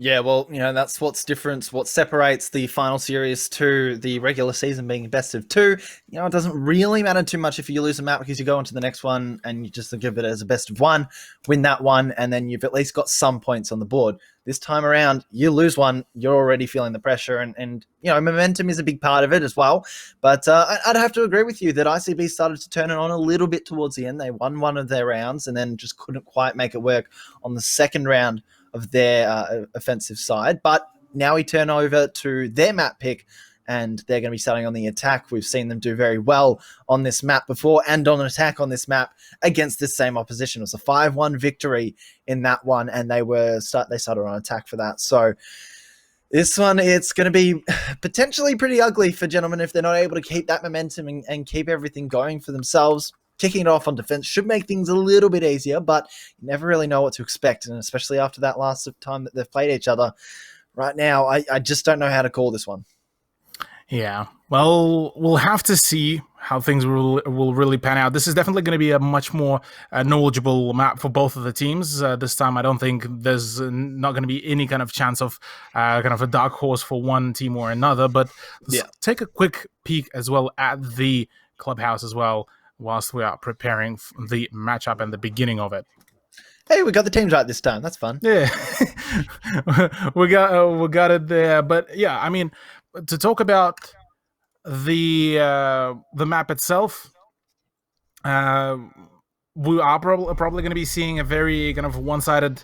Yeah, well, that's what's different. What separates the final series to the regular season being best of two. It doesn't really matter too much if you lose a map because you go on to the next one and you just think of it as a best of one, win that one, and then you've at least got some points on the board. This time around, you lose one, you're already feeling the pressure, and momentum is a big part of it as well. But I'd have to agree with you that ICB started to turn it on a little bit towards the end. They won one of their rounds and then just couldn't quite make it work on the second round of their offensive side. But now we turn over to their map pick, and they're going to be starting on the attack. We've seen them do very well on this map before and on an attack on this map against this same opposition. It was a 5-1 victory in that one, and they started on attack for that. So this one, it's going to be potentially pretty ugly for Gentlemen if they're not able to keep that momentum and keep everything going for themselves. Kicking it off on defense should make things a little bit easier, but you never really know what to expect, and especially after that last time that they've played each other. Right now, I just don't know how to call this one. Yeah, well, we'll have to see how things will really pan out. This is definitely going to be a much more knowledgeable map for both of the teams. This time, I don't think there's not going to be any kind of chance of kind of a dark horse for one team or another, but let's take a quick peek as well at the clubhouse as well, whilst we are preparing the matchup and the beginning of it. Hey, we got the teams right this time. That's fun. Yeah, we got it there. But yeah, I mean, to talk about the map itself, we are probably going to be seeing a very kind of one-sided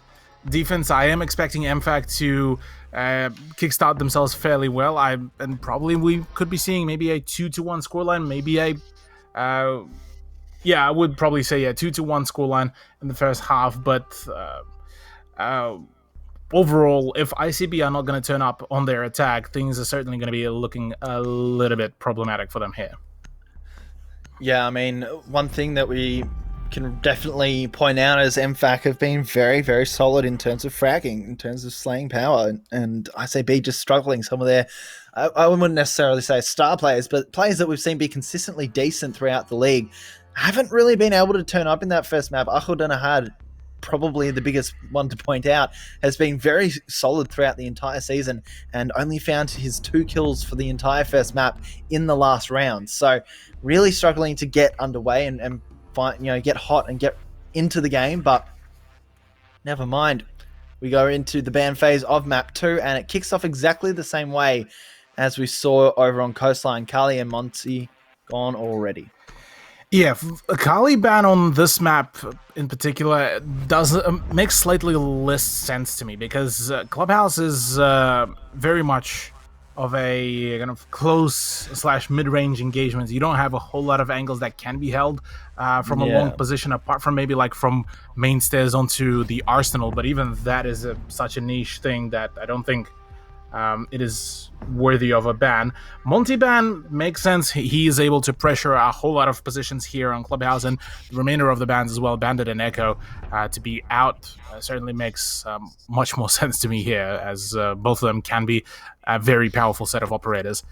defense. I am expecting MFAC to kickstart themselves fairly well. And probably we could be seeing maybe a 2-1 scoreline, maybe a I would probably say 2-1 scoreline in the first half, but overall, if ICB are not going to turn up on their attack, things are certainly going to be looking a little bit problematic for them here. Yeah, I mean, one thing that we can definitely point out is MFAC have been very, very solid in terms of fragging, in terms of slaying power, and ICB just struggling. Some of their, I wouldn't necessarily say star players, but players that we've seen be consistently decent throughout the league haven't really been able to turn up in that first map. Ahud, probably the biggest one to point out, has been very solid throughout the entire season and only found his 2 kills for the entire first map in the last round. So really struggling to get underway and find, get hot and get into the game, but never mind. We go into the ban phase of map 2 and it kicks off exactly the same way as we saw over on Coastline. Kali and Monty gone already. Yeah, a Kali ban on this map in particular does make slightly less sense to me because Clubhouse is very much of a kind of close / mid-range engagement. You don't have a whole lot of angles that can be held from a long position, apart from maybe like from main stairs onto the arsenal. But even that is such a niche thing that I don't think it is worthy of a ban. Multi-ban makes sense. He is able to pressure a whole lot of positions here on Clubhouse, and the remainder of the bans as well, Bandit and Echo, to be out certainly makes much more sense to me here, as both of them can be a very powerful set of operators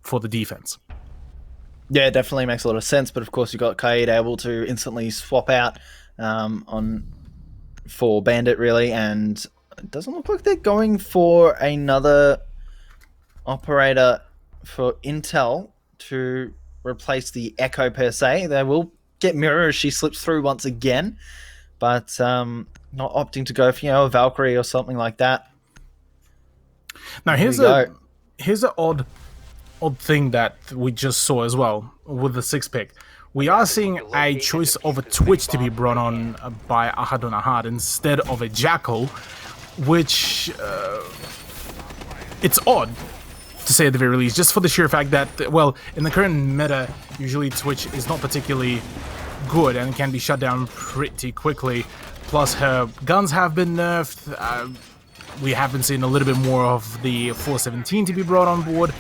for the defense. Yeah, it definitely makes a lot of sense, but of course you've got Kaid able to instantly swap out for Bandit, really, and it doesn't look like they're going for another operator for Intel to replace the Echo per se. They will get Mirror as she slips through once again, but not opting to go for a Valkyrie or something like that. Now here's an odd thing that we just saw as well with the 6th pick. We are seeing a choice of a Twitch to be brought on by Ahad instead of a Jackal, which it's odd to say at the very least, just for the sheer fact that, well, in the current meta, usually Twitch is not particularly good and can be shut down pretty quickly. Plus, her guns have been nerfed. We have been seeing a little bit more of the 417 to be brought on board,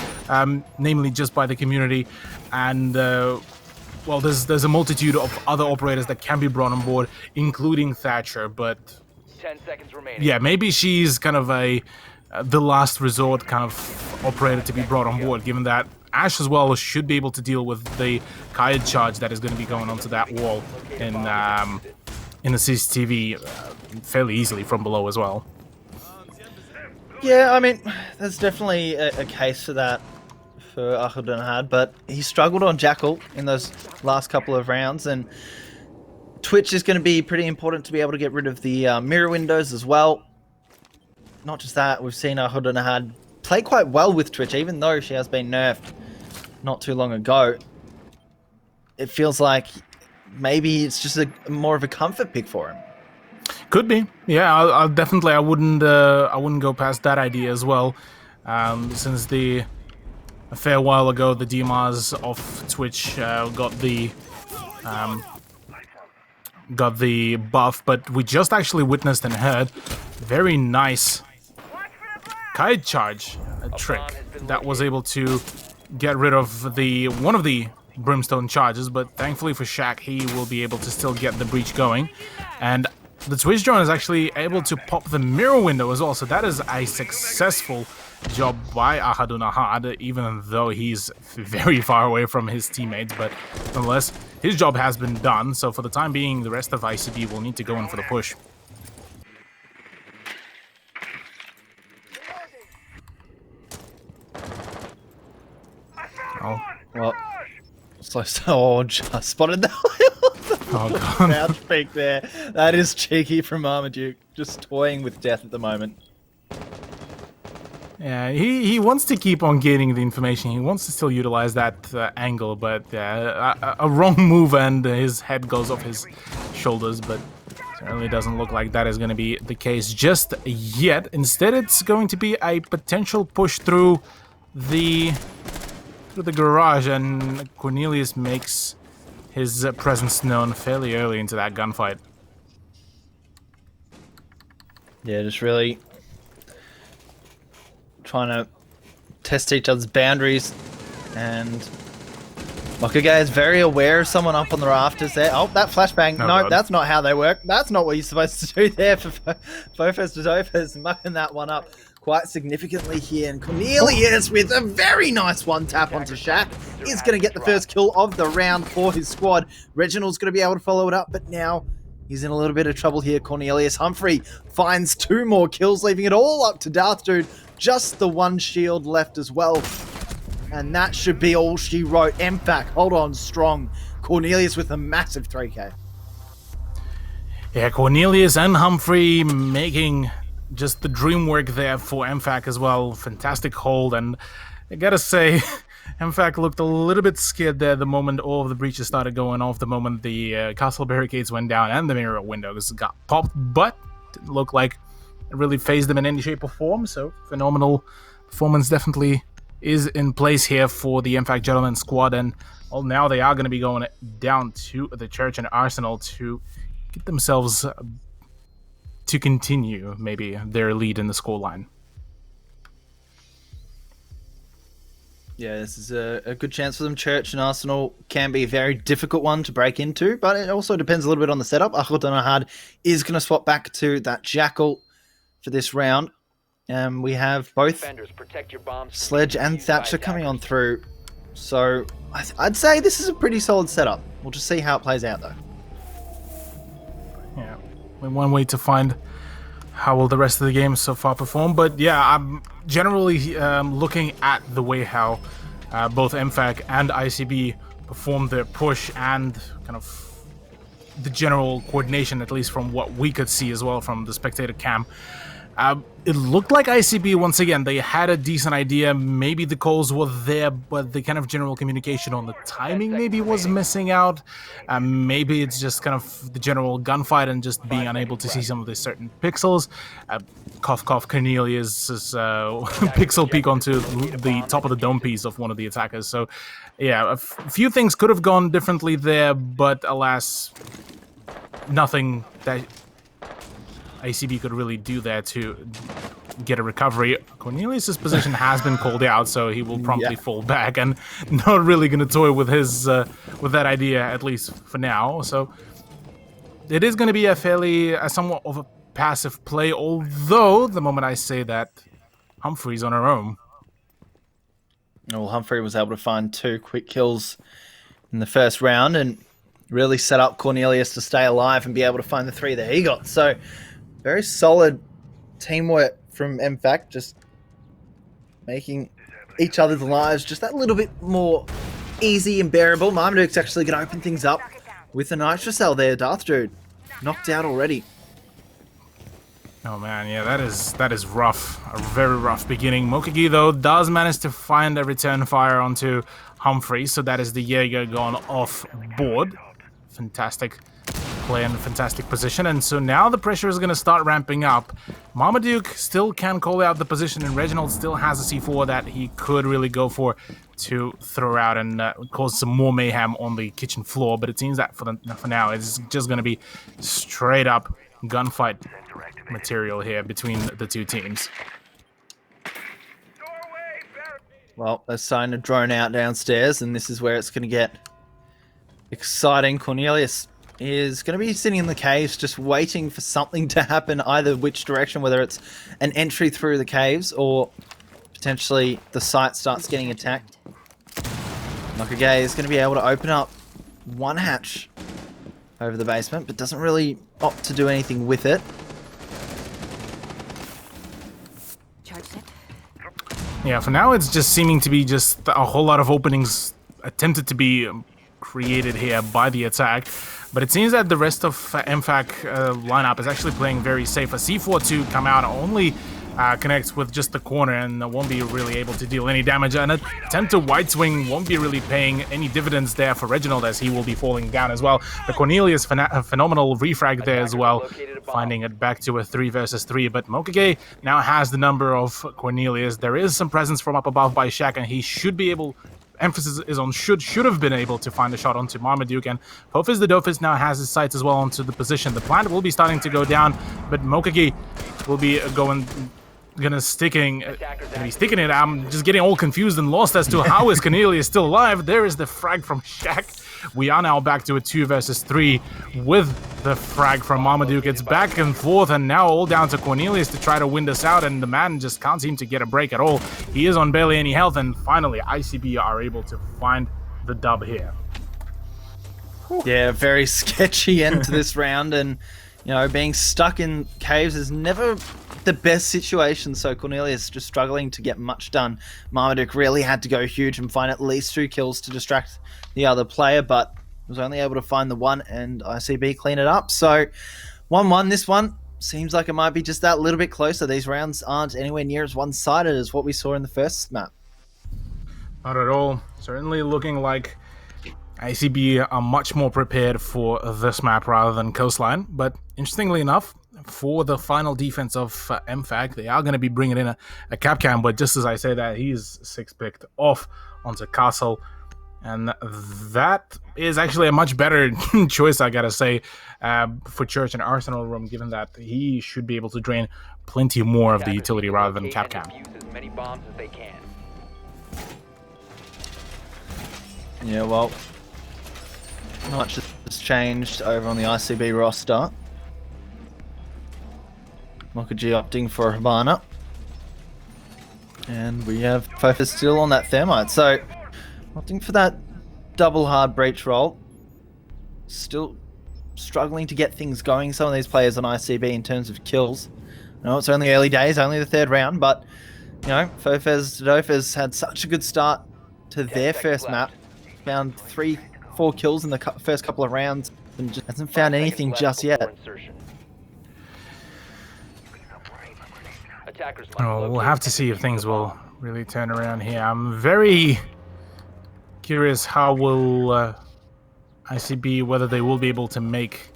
namely just by the community. And well, there's a multitude of other operators that can be brought on board, including Thatcher. But 10 seconds remaining. yeah, maybe she's kind of the last resort kind of operator to be brought on board, given that Ash as well should be able to deal with the Kayed charge that is going to be going onto that wall in the CCTV fairly easily from below as well. Yeah, I mean, there's definitely a case for that for Ahudunahad, but he struggled on Jackal in those last couple of rounds, and Twitch is going to be pretty important to be able to get rid of the mirror windows as well. Not just that, we've seen Ahudunahad play quite well with Twitch, even though she has been nerfed not too long ago. It feels like maybe it's just more of a comfort pick for him. Could be, yeah. I'll definitely. I wouldn't go past that idea as well. Since a fair while ago, the DMRs of Twitch got the buff, but we just actually witnessed and heard very nice kite charge trick that was able to get rid of one of the brimstone charges. But thankfully for Shaq, he will be able to still get the breach going, and the Twitch drone is actually able to pop the mirror window as well, so that is a successful job by Ahudunahad, even though he's very far away from his teammates. But nonetheless, his job has been done, so for the time being, the rest of ICB will need to go in for the push. Oh, well, just spotted that. Oh god. Crouch peek there. That is cheeky from Marmaduke. Just toying with death at the moment. Yeah, he wants to keep on gaining the information. He wants to still utilize that angle, but a wrong move and his head goes off his shoulders. But certainly doesn't look like that is going to be the case just yet. Instead, it's going to be a potential push through the garage, and Cornelius makes his presence known fairly early into that gunfight. Yeah, just really trying to test each other's boundaries, and Mokage is very aware of someone up on the rafters there. Oh, that flashbang. Oh, no, God. that's not how they work. That's not what you're supposed to do there for Fofes to Dofes, mucking that one up quite significantly here. And Cornelius with a very nice one tap onto Shaq is going to get the first kill of the round for his squad. Reginald's going to be able to follow it up, but now he's in a little bit of trouble here. Cornelius Humphrey finds 2 more kills, leaving it all up to Darth Dude. Just the 1 shield left as well. And that should be all she wrote. MFAC, hold on strong. Cornelius with a massive 3k. Yeah, Cornelius and Humphrey making just the dream work there for MFAC as well. Fantastic hold, and I gotta say, MFAC looked a little bit scared there the moment all of the breaches started going off, the moment the castle barricades went down and the mirror windows got popped, but didn't look like it really phased them in any shape or form. So phenomenal performance definitely is in place here for the MFAC Gentlemen squad, and well, now they are going to be going down to the Church and Arsenal to get themselves to continue maybe their lead in the scoreline. Yeah, this is a good chance for them. Church and Arsenal can be a very difficult one to break into, but it also depends a little bit on the setup. Ahudunahad is going to swap back to that Jackal for this round. We have both Sledge and Thatcher coming on through, so I'd say this is a pretty solid setup. We'll just see how it plays out, though. Yeah, one way to find how will the rest of the game so far perform. But yeah, I'm generally looking at the way how both MFAC and ICB performed their push, and kind of the general coordination, at least from what we could see as well from the spectator cam. It looked like ICB, once again, they had a decent idea. Maybe the calls were there, but the kind of general communication on the timing maybe was missing out. Maybe it's just kind of the general gunfight and just being unable to see some of the certain pixels. Cough, cough, Cornelius' pixel peek onto the top of the dome piece of one of the attackers. So, yeah, a few things could have gone differently there, but alas, nothing that ICB could really do there to get a recovery. Cornelius's position has been called out, so he will promptly fall back and not really going to toy with his with that idea, at least for now. So it is going to be a somewhat of a passive play, although the moment I say that, Humphrey's on her own. Well, Humphrey was able to find 2 quick kills in the first round and really set up Cornelius to stay alive and be able to find the 3 that he got. So very solid teamwork from MFAC, just making each other's lives just that little bit more easy and bearable. Marmaduke's actually going to open things up with an HSL there. Darth Dude knocked out already. Oh man, yeah, that is rough. A very rough beginning. Mokagi, though, does manage to find a return fire onto Humphrey, so that is the Jaeger gone off board. Fantastic play and fantastic position, and so now the pressure is going to start ramping up. Marmaduke still can call out the position, and Reginald still has a C4 that he could really go for to throw out and cause some more mayhem on the kitchen floor, but it seems that for now it's just going to be straight up gunfight material here between the 2 teams. Well, they're starting to drone out downstairs, and this is where it's going to get exciting. Cornelius is going to be sitting in the caves just waiting for something to happen, either which direction, whether it's an entry through the caves or potentially the site starts getting attacked. Nakagay is going to be able to open up one hatch over the basement, but doesn't really opt to do anything with it. Yeah, for now it's just seeming to be just a whole lot of openings attempted to be created here by the attack, but it seems that the rest of MFAC lineup is actually playing very safe. A C4 to come out only connects with just the corner and won't be really able to deal any damage. An attempt to white swing won't be really paying any dividends there for Reginald, as he will be falling down as well. The Cornelius phenomenal refrag there as well, finding it back to a 3 versus 3, but Mokage now has the number of Cornelius. There is some presence from up above by Shaq, and he should be able, emphasis is on should have been able to find a shot onto Marmaduke, and Hofis the Dofus now has his sights as well onto the position. The plant will be starting to go down, but Mokage will be gonna be sticking it. I'm just getting all confused and lost as to how is Cornelius still alive. There is the frag from Shaq. We are now back to a 2 versus 3 with the frag from Marmaduke. It's back and forth, and now all down to Cornelius to try to win this out, and the man just can't seem to get a break at all. He is on barely any health, and finally ICB are able to find the dub here. Yeah, very sketchy end to this round, and you know, being stuck in caves is never the best situation, so Cornelius just struggling to get much done. Marmaduke really had to go huge and find at least 2 kills to distract the other player, but was only able to find the 1 and ICB clean it up. So 1-1, this one seems like it might be just that little bit closer. These rounds aren't anywhere near as one-sided as what we saw in the first map. Not at all. Certainly looking like ICB are much more prepared for this map rather than Coastline, but interestingly enough, for the final defense of MFAC, they are going to be bringing in a Capcam, but just as I say that, he's 6-picked off onto Castle, and that is actually a much better choice, I gotta say, for Church and Arsenal Room, given that he should be able to drain plenty more of the utility rather than Capcam. Yeah, well, not much has changed over on the ICB roster. Mokaji opting for Habana. And we have Fofus still on that Thermite. So, opting for that double hard breach roll. Still struggling to get things going. Some of these players on ICB in terms of kills. I know it's only early days, only the 3rd round, but, you know, Fofus Dofus had such a good start to their first map. Found 3-4 kills in the first couple of rounds and just hasn't found anything just yet. Oh, we'll have to see if things will really turn around here. I'm very curious how will ICB, whether they will be able to make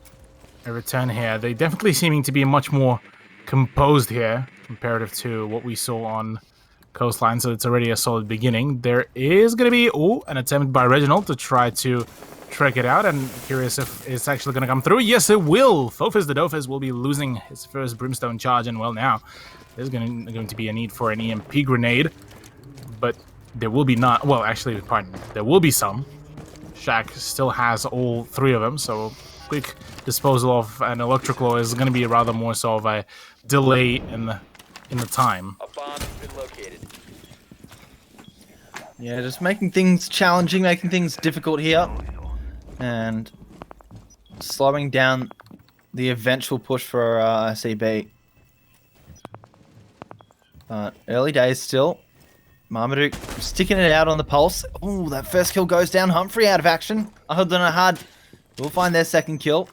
a return here. They definitely seeming to be much more composed here comparative to what we saw on coastline, so it's already a solid beginning. There is going to be an attempt by Reginald to try to trick it out, and curious if it's actually going to come through. Yes, it will. Fofis the Dofus will be losing his first Brimstone charge, and well, now there's going to be a need for an EMP grenade, but there will be not. Well, actually, pardon, there will be some. Shaq still has all 3 of them, so quick disposal of an electrical is going to be rather more so of a delay in the time. A bomb has been located. Yeah, just making things challenging, making things difficult here, and slowing down the eventual push for ICB. Early days still. Marmaduke sticking it out on the pulse. Oh, that first kill goes down. Humphrey out of action. Ahad will find their second kill.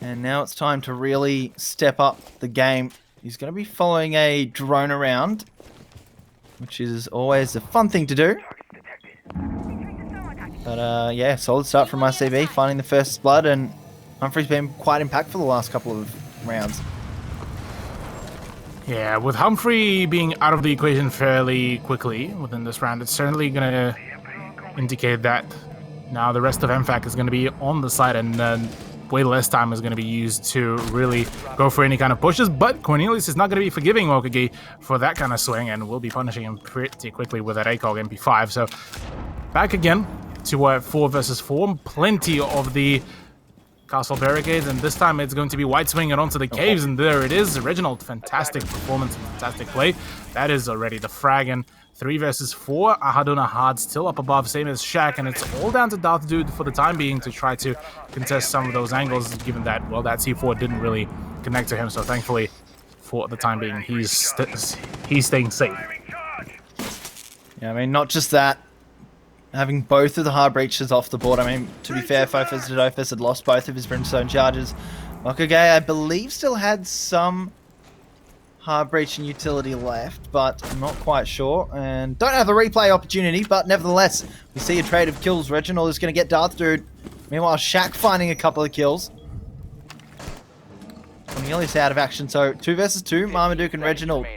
And now it's time to really step up the game. He's going to be following a drone around, which is always a fun thing to do. But yeah, solid start from ICB, finding the first blood, and Humphrey's been quite impactful the last couple of rounds. Yeah, with Humphrey being out of the equation fairly quickly within this round, it's certainly going to indicate that now the rest of MFAC is going to be on the side, and way less time is going to be used to really go for any kind of pushes. But Cornelius is not going to be forgiving Okage for that kind of swing, and will be punishing him pretty quickly with that ACOG MP5. So back again to 4 versus 4. Plenty of the castle barricades, and this time it's going to be White swinging onto the caves, and there it is. Reginald, fantastic performance, fantastic play. That is already the frag, and 3 versus 4. Ahad still up above, same as Shaq, and it's all down to Darth Dude for the time being to try to contest some of those angles, given that, well, that C4 didn't really connect to him, so thankfully, for the time being, he's staying safe. Yeah, I mean, not just that. Having both of the hard breaches off the board. I mean, to be fair, Fofis the Dofus had lost both of his Brimstone charges. Okage, I believe, still had some hard breach and utility left, but I'm not quite sure. And don't have the replay opportunity, but nevertheless, we see a trade of kills. Reginald is going to get Darth Dude. Meanwhile, Shaq finding a couple of kills. Cornelius out of action, so 2 versus 2, Marmaduke and Reginald.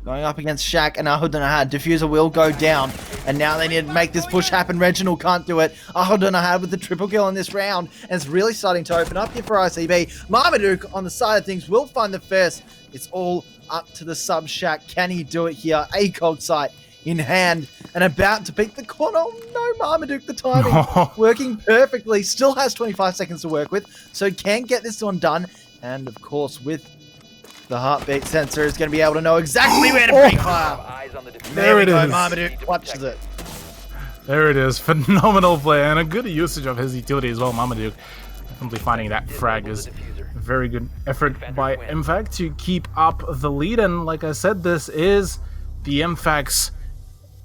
Going up against Shaq and Ahad. Diffuser will go down. And now they need to make this push happen. Reginald can't do it. Ahad with the triple kill in this round. And it's really starting to open up here for ICB. Marmaduke on the side of things will find the first. It's all up to the sub Shaq. Can he do it here? ACOG sight in hand and about to beat the corner. Oh no, Marmaduke, the timing working perfectly. Still has 25 seconds to work with. So can get this one done. And of course, with the heartbeat sensor is going to be able to know exactly where to bring fire. There it is. Marmaduke clutches it. There it is. Phenomenal play and a good usage of his utility as well. Marmaduke definitely finding that frag is very good effort by MFAC to keep up the lead. And like I said, this is the MFAC's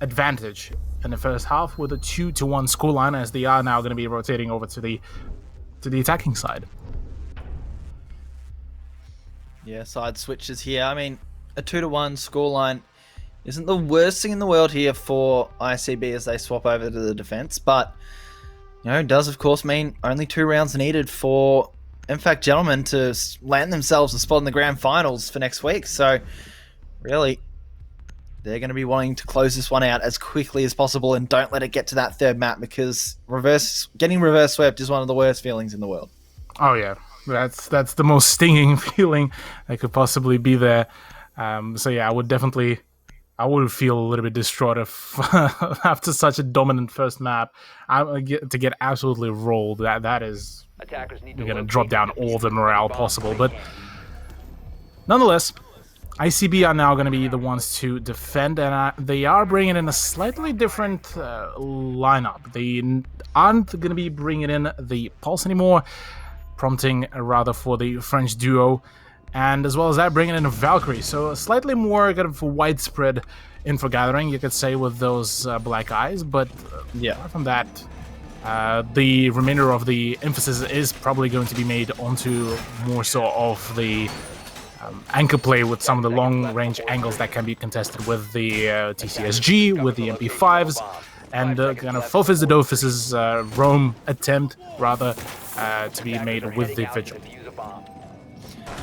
advantage in the first half with a 2-1 scoreline, as they are now going to be rotating over to the attacking side. Yeah, side switches here. I mean, a 2-1 scoreline isn't the worst thing in the world here for ICB as they swap over to the defense, but you know, it does of course mean only 2 rounds needed for MFAC gentlemen to land themselves a spot in the grand finals for next week. So really, they're going to be wanting to close this one out as quickly as possible and don't let it get to that third map, because getting reverse swept is one of the worst feelings in the world. Oh yeah. That's the most stinging feeling that could possibly be there. So yeah, I would feel a little bit distraught if after such a dominant first map, to get absolutely rolled. That is going to drop down all the morale possible. But nonetheless, ICB are now going to be the ones to defend, and they are bringing in a slightly different lineup. They aren't going to be bringing in the Pulse anymore, prompting rather for the French duo, and as well as that bringing in a Valkyrie, so a slightly more kind of widespread info gathering, you could say, with those black eyes. But yeah, apart from that, the remainder of the emphasis is probably going to be made onto more so of the anchor play with some of the long range angles that can be contested with the TCSG, with the MP5s, and kind of Fofis the Dofus's roam attempt rather to be made with the Vigil.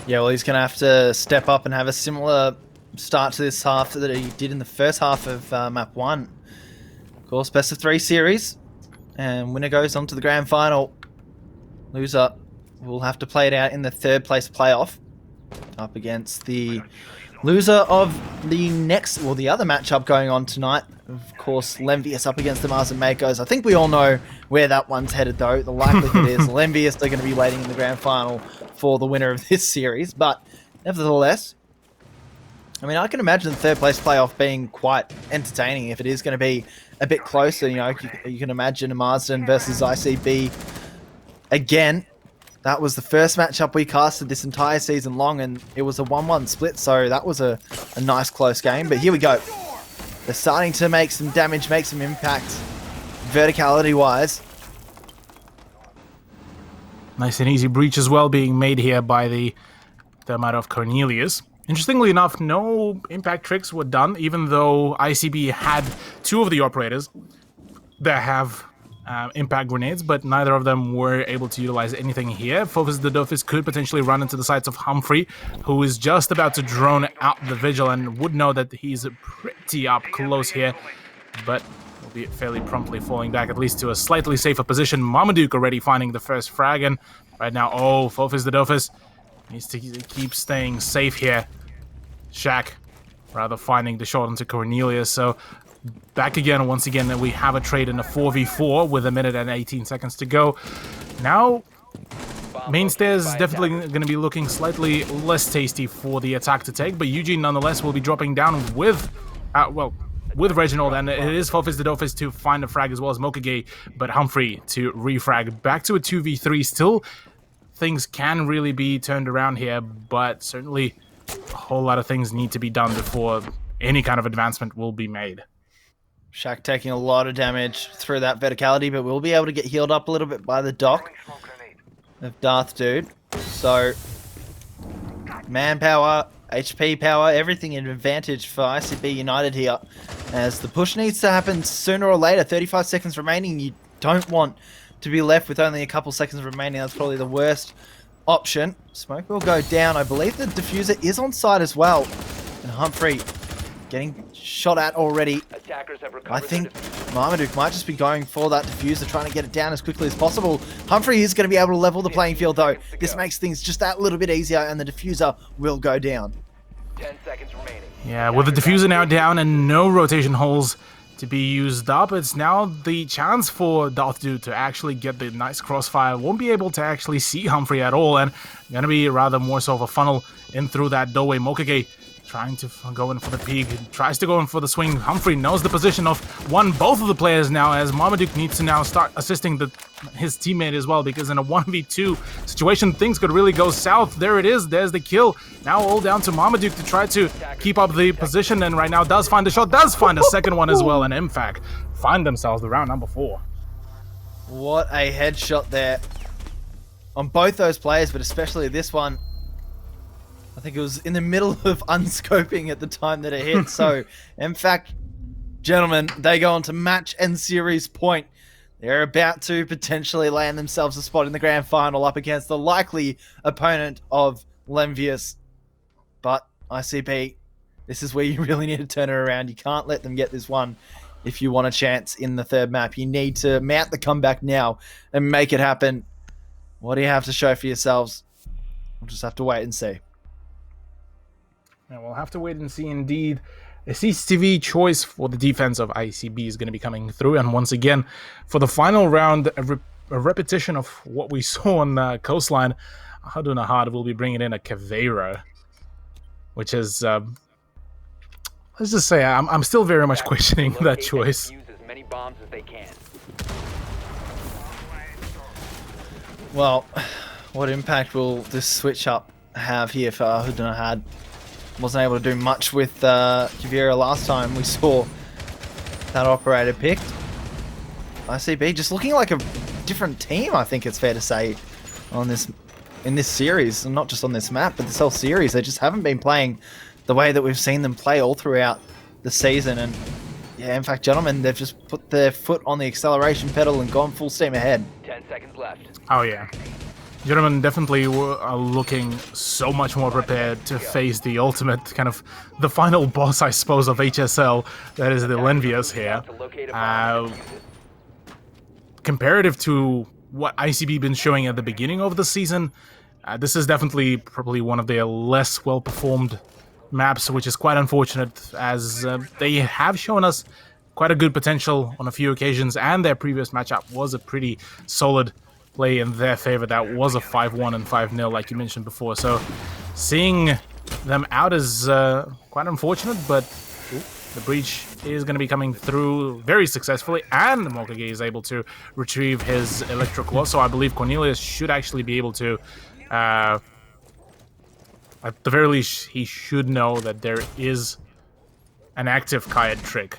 Yeah, well, he's going to have to step up and have a similar start to this half that he did in the first half of map 1. Of course, best of 3 series, and winner goes on to the grand final. Loser will have to play it out in the 3rd place playoff up against the loser of the the other matchup going on tonight. Of course, Lenvius up against the Mars and Makos. I think we all know where that one's headed, though. The likelihood is Lenvius are going to be waiting in the grand final for the winner of this series. But nevertheless, I mean, I can imagine the 3rd place playoff being quite entertaining if it is going to be a bit closer. You know, you can imagine a Marsden versus ICB again. That was the first matchup we casted this entire season long, and it was a 1-1 split, so that was a nice close game. But here we go. They're starting to make some damage, make some impact, verticality-wise. Nice and easy breach as well being made here by the amount of Cornelius. Interestingly enough, no impact tricks were done, even though ICB had 2 of the operators that have impact grenades, but neither of them were able to utilize anything here. Focus the Dofus could potentially run into the sights of Humphrey, who is just about to drone out the Vigil and would know that he's pretty up close here, but will be fairly promptly falling back, at least to a slightly safer position. Marmaduke already finding the first frag, and right now, Focus the Dofus needs to keep staying safe here. Shaq rather finding the shot onto Cornelius, so back again, once again, we have a trade in a 4v4 with 1 minute and 18 seconds to go. Now, Mainstairs definitely going to be looking slightly less tasty for the attack to take, but Eugene nonetheless will be dropping down with, with Reginald, and it is Fofis the Dofus to find a frag as well as Mokage, but Humphrey to refrag. Back to a 2v3, still things can really be turned around here, but certainly a whole lot of things need to be done before any kind of advancement will be made. Shaq taking a lot of damage through that verticality, but we'll be able to get healed up a little bit by the dock of Darth Dude. So, manpower, HP power, everything in advantage for ICB United here. As the push needs to happen sooner or later, 35 seconds remaining. You don't want to be left with only a couple seconds remaining. That's probably the worst option. Smoke will go down. I believe the diffuser is on site as well. And Humphrey getting shot at already. I think Marmaduke might just be going for that diffuser, trying to get it down as quickly as possible. Humphrey is going to be able to level the playing field, though. This makes things just that little bit easier, and the diffuser will go down. 10 seconds remaining. Yeah, with the diffuser now down and no rotation holes to be used up, it's now the chance for Darth Dude to actually get the nice crossfire. Won't be able to actually see Humphrey at all, and going to be rather more so of a funnel in through that doorway. Mokage trying to go in for the peek, tries to go in for the swing. Humphrey knows the position of both of the players now, as Marmaduke needs to now start assisting his teammate as well, because in a 1v2 situation, things could really go south. There it is, there's the kill. Now all down to Marmaduke to try to keep up the position, and right now does find a shot, does find a second one as well, and MFAC find themselves the round number 4. What a headshot there on both those players, but especially this one. I think it was in the middle of unscoping at the time that it hit. So, MFAC, gentlemen, they go on to match and series point. They're about to potentially land themselves a spot in the grand final up against the likely opponent of Lenvius. But ICB, this is where you really need to turn it around. You can't let them get this one if you want a chance in the 3rd map. You need to mount the comeback now and make it happen. What do you have to show for yourselves? We'll just have to wait and see. And we'll have to wait and see indeed. A CCTV choice for the defense of ICB is going to be coming through. And once again, for the final round, a repetition of what we saw on Coastline, Haduna Hard will be bringing in a Caveira, which is, let's just say, I'm still very much questioning that choice. Use as many bombs as they can. Well, what impact will this switch up have here for Haduna Hard? Wasn't able to do much with Caveira last time we saw that operator picked. ICB just looking like a different team, I think it's fair to say, in this series, and not just on this map, but this whole series. They just haven't been playing the way that we've seen them play all throughout the season. And yeah, in fact, gentlemen, they've just put their foot on the acceleration pedal and gone full steam ahead. 10 seconds left. Oh yeah. Gentlemen definitely are looking so much more prepared to face the ultimate kind of the final boss, I suppose, of HSL. That is the Lenvias here. To locate a bomb and defuse it. Comparative to what ICB been showing at the beginning of the season, this is definitely probably one of their less well-performed maps, which is quite unfortunate, as they have shown us quite a good potential on a few occasions, and their previous matchup was a pretty solid play in their favor. That was a 5-1 and 5-0, like you mentioned before. So seeing them out is quite unfortunate, but the breach is going to be coming through very successfully, and Mokage is able to retrieve his Electro Claw. So I believe Cornelius should actually be able to, at the very least, he should know that there is an active Kayad trick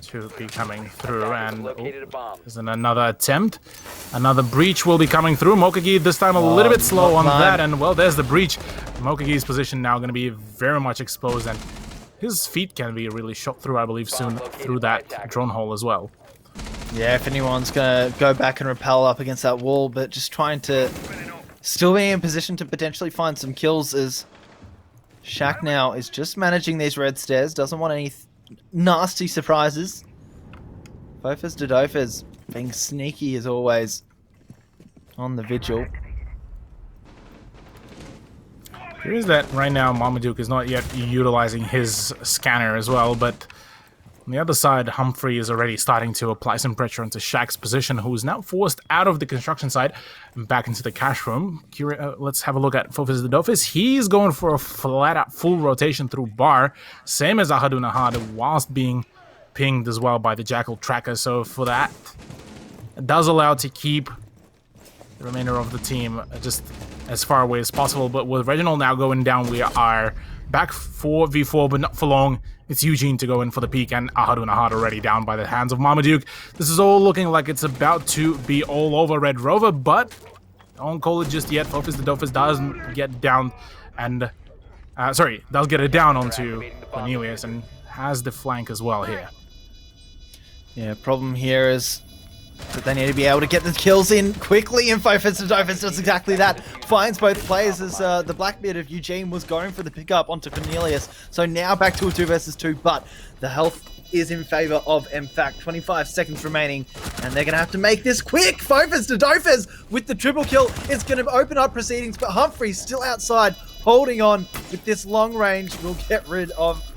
to be coming through, and Located a bomb. there's another attempt. Another breach will be coming through. Mokage this time a little bit slow on that, and well, there's the breach. Mokage's position now going to be very much exposed, and his feet can be really shot through, I believe, soon through that drone hole as well. Yeah, if anyone's going to go back and rappel up against that wall, but just trying to still be in position to potentially find some kills, as Shaq now is just managing these red stairs, doesn't want any nasty surprises. Fofas Dodofas being sneaky as always on the vigil. There is that right now Marmaduke is not yet utilizing his scanner as well, but on the other side, Humphrey is already starting to apply some pressure into Shaq's position, who's now forced out of the construction site and back into the cash room. Let's have a look at Fofas Dodofas. He's going for a flat-out full rotation through bar, same as Ahadu Nahad, whilst being pinged as well by the Jackal tracker. So for that, it does allow to keep the remainder of the team just as far away as possible. But with Reginald now going down, we are back 4v4, but not for long. It's Eugene to go in for the peak, and Ahadu Nahad already down by the hands of Marmaduke. This is all looking like it's about to be all over Red Rover, but don't call it just yet. Fofas Dodofas doesn't get down, and does get it down onto Cornelius, and has the flank as well here. Yeah, problem here is that they need to be able to get the kills in quickly, and Fofas Dodofas does exactly that. Finds both players as the Blackbeard of Eugene was going for the pickup onto Cornelius. So now back to a 2 versus 2, but the health is in favor of MFAC. 25 seconds remaining, and they're going to have to make this quick. Fofas Dodofas with the triple kill is going to open up proceedings, but Humphrey's still outside, holding on with this long range. Will get rid of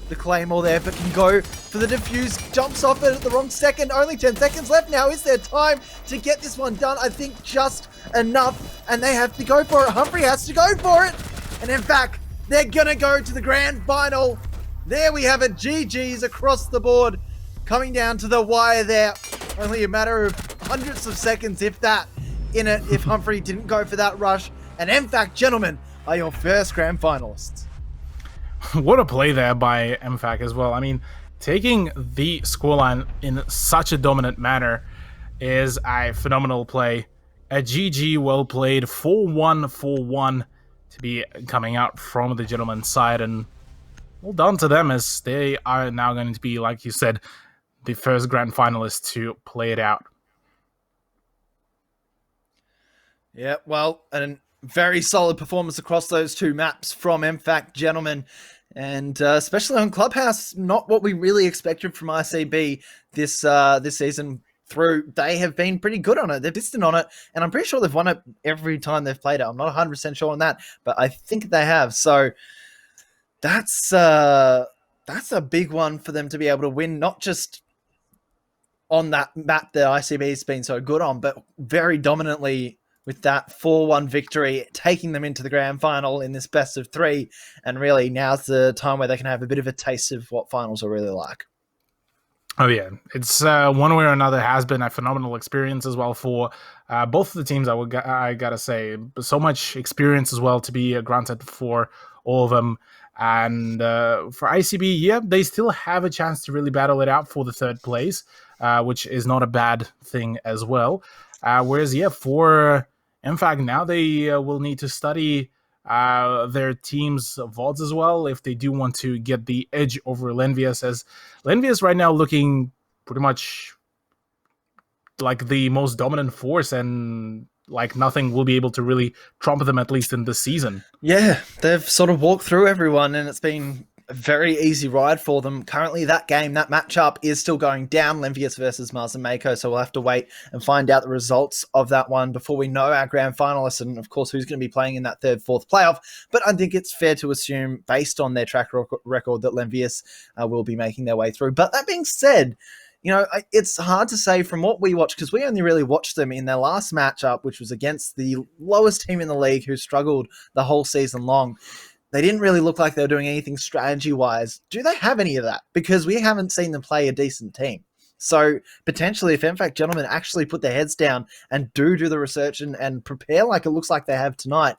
the Claymore there, but can go for the defuse. Jumps off it at the wrong second. Only 10 seconds left now. Is there time to get this one done? I think just enough, and they have to go for it. Humphrey has to go for it, and in fact, they're gonna go to the grand final. There we have it. GG's across the board, coming down to the wire there. Only a matter of hundreds of seconds, if that, in it, if Humphrey didn't go for that rush. And MFAC, gentlemen, are your first grand finalists. What a play there by MFAC as well. I mean, taking the scoreline in such a dominant manner is a phenomenal play. A GG well played, 4-1, 4-1 to be coming out from the gentleman's side, and well done to them, as they are now going to be, like you said, the first grand finalists to play it out. Yeah, well, a very solid performance across those two maps from MFAC, gentlemen. And especially on Clubhouse, not what we really expected from ICB this season through. They have been pretty good on it. They're distant on it, and I'm pretty sure they've won it every time they've played it. I'm not 100% sure on that, but I think they have. So that's a big one for them to be able to win, not just on that map that ICB has been so good on, but very dominantly with that 4-1 victory, taking them into the grand final in this best of 3. And really, now's the time where they can have a bit of a taste of what finals are really like. Oh, yeah. It's one way or another has been a phenomenal experience as well for both of the teams, I gotta say. So much experience as well to be granted for all of them. And for ICB, yeah, they still have a chance to really battle it out for the third place, which is not a bad thing as well. Whereas, yeah, for MFAC now, they will need to study their team's VODs as well if they do want to get the edge over Lenvias, as Lenvias right now looking pretty much like the most dominant force, and like nothing will be able to really trump them, at least in this season. Yeah, they've sort of walked through everyone, and it's been a very easy ride for them. Currently, that matchup is still going down, Lenvius versus Mars and Mako, so we'll have to wait and find out the results of that one before we know our grand finalists and, of course, who's going to be playing in that third, fourth playoff. But I think it's fair to assume, based on their track record, that Lenvius will be making their way through. But that being said, it's hard to say from what we watched, because we only really watched them in their last matchup, which was against the lowest team in the league who struggled the whole season long. They didn't really look like they were doing anything strategy-wise. Do they have any of that? Because we haven't seen them play a decent team. So potentially, if MFAC gentlemen actually put their heads down and do the research and prepare like it looks like they have tonight,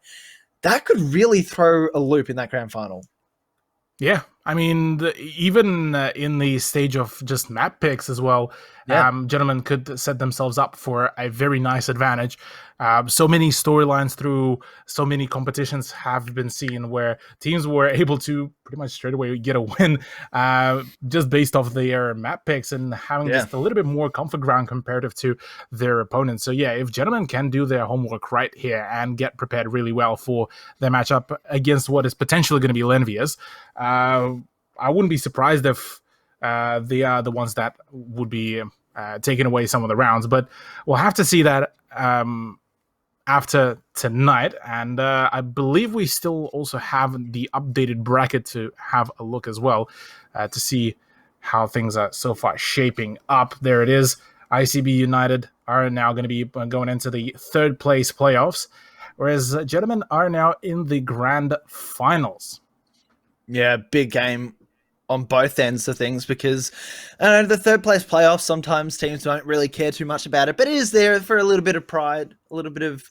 that could really throw a loop in that grand final. Yeah, I mean, even in the stage of just map picks as well, gentlemen could set themselves up for a very nice advantage. So many storylines through so many competitions have been seen where teams were able to pretty much straight away get a win just based off their map picks and having just a little bit more comfort ground comparative to their opponents. So yeah, if gentlemen can do their homework right here and get prepared really well for their matchup against what is potentially going to be Lenvius, I wouldn't be surprised if they are the ones that would be taking away some of the rounds, but we'll have to see that after tonight. And I believe we still also have the updated bracket to have a look as well to see how things are so far shaping up. There it is. ICB United are now going to be going into the third place playoffs, whereas gentlemen are now in the grand finals. Yeah, big game on both ends of things, because the third place playoffs, sometimes teams don't really care too much about it, but it is there for a little bit of pride, a little bit of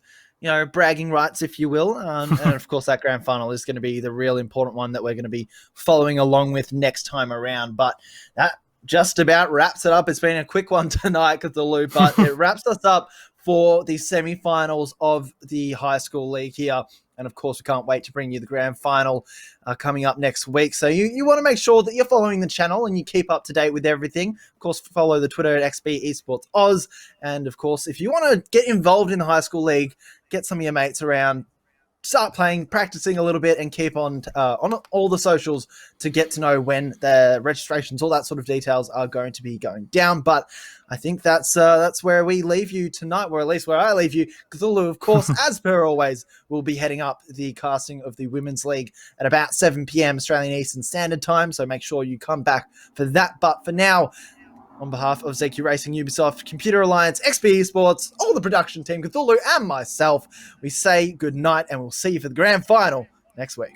bragging rights, if you will. And of course, that grand final is going to be the real important one that we're going to be following along with next time around. But that just about wraps it up. It's been a quick one tonight, Cthulhu, but it wraps us up for the semi-finals of the high school league here. And of course, we can't wait to bring you the grand final coming up next week. So you want to make sure that you're following the channel and you keep up to date with everything. Of course, follow the Twitter at XPHSL Oz. And of course, if you want to get involved in the high school league, get some of your mates around, start playing, practicing a little bit, and keep on all the socials to get to know when the registrations, all that sort of details are going to be going down. But I think that's where we leave you tonight, or at least where I leave you. Cthulhu, of course, as per always, will be heading up the casting of the Women's League at about 7 p.m. Australian Eastern Standard Time, so make sure you come back for that. But for now, on behalf of ZQ Racing, Ubisoft, Computer Alliance, XP Esports, all the production team, Cthulhu, and myself, we say good night, and we'll see you for the grand final next week.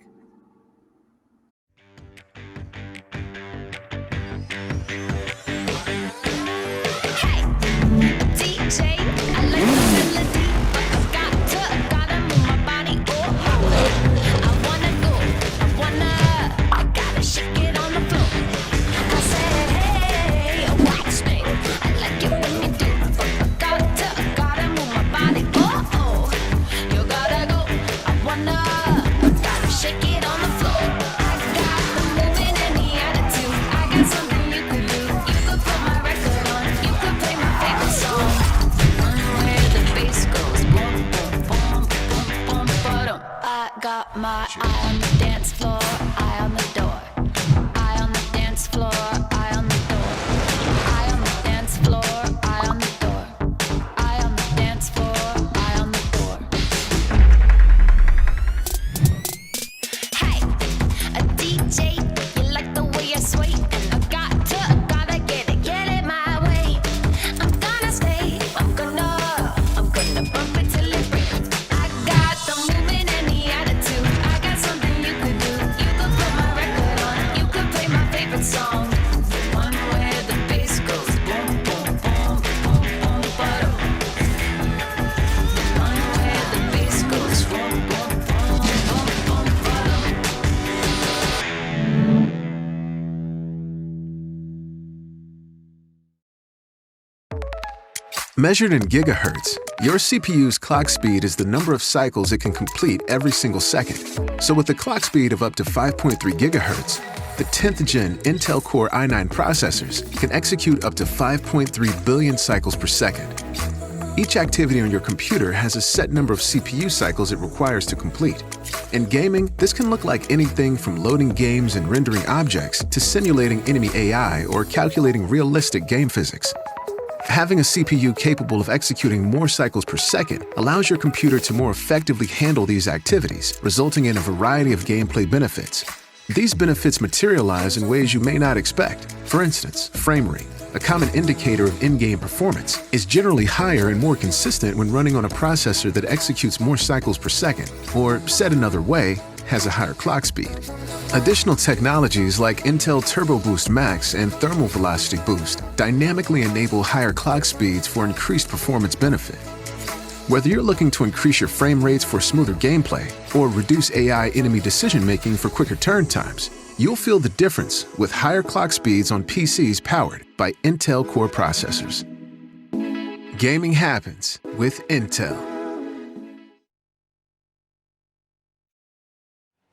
Got my eye on the dance floor, eye on the door. Eye on the dance floor, eye on the door. Eye on the dance floor, eye on the door. Eye on the dance floor, eye on the door. Hey, a DJ, you like the way I sway? And I gotta get it my way. I'm gonna stay, I'm gonna bump it till it breaks. I got the movement and the attitude. I got something you could do. You could put my record on. You could play my favorite song. The one where the bass goes boom, boom, boom, boom, boom, ba-dum. The one where the bass goes boom, boom, boom, boom, boom, ba-dum. Measured in gigahertz, your CPU's clock speed is the number of cycles it can complete every single second. So with a clock speed of up to 5.3 gigahertz, the 10th gen Intel Core i9 processors can execute up to 5.3 billion cycles per second. Each activity on your computer has a set number of CPU cycles it requires to complete. In gaming, this can look like anything from loading games and rendering objects to simulating enemy AI or calculating realistic game physics. Having a CPU capable of executing more cycles per second allows your computer to more effectively handle these activities, resulting in a variety of gameplay benefits. These benefits materialize in ways you may not expect. For instance, frame rate, a common indicator of in-game performance, is generally higher and more consistent when running on a processor that executes more cycles per second, or said another way, has a higher clock speed. Additional technologies like Intel Turbo Boost Max and Thermal Velocity Boost dynamically enable higher clock speeds for increased performance benefit. Whether you're looking to increase your frame rates for smoother gameplay or reduce AI enemy decision-making for quicker turn times, you'll feel the difference with higher clock speeds on PCs powered by Intel Core processors. Gaming happens with Intel.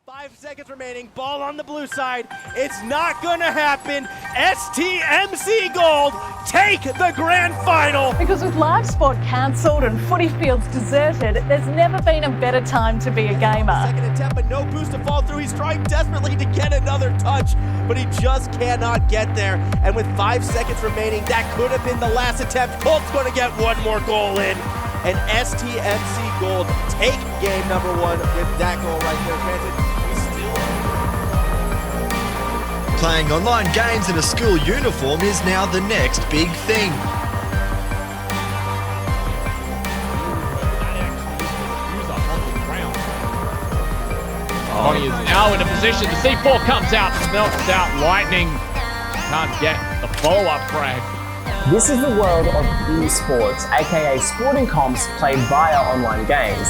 5 seconds remaining, ball on the blue side. It's not gonna happen. STMC Gold take the grand final. Because with live sport cancelled and footy fields deserted, there's never been a better time to be a gamer. Second attempt, but no boost to fall through. He's trying desperately to get another touch, but he just cannot get there. And with 5 seconds remaining, that could have been the last attempt. Colt's gonna get one more goal in. And STMC Gold take game number 1 with that goal right there. Granted, playing online games in a school uniform is now the next big thing. Bonnie is now in a position. The C4 comes out, melts out. Lightning can't get the follow-up frag. This is the world of esports, aka sporting comps played via online games.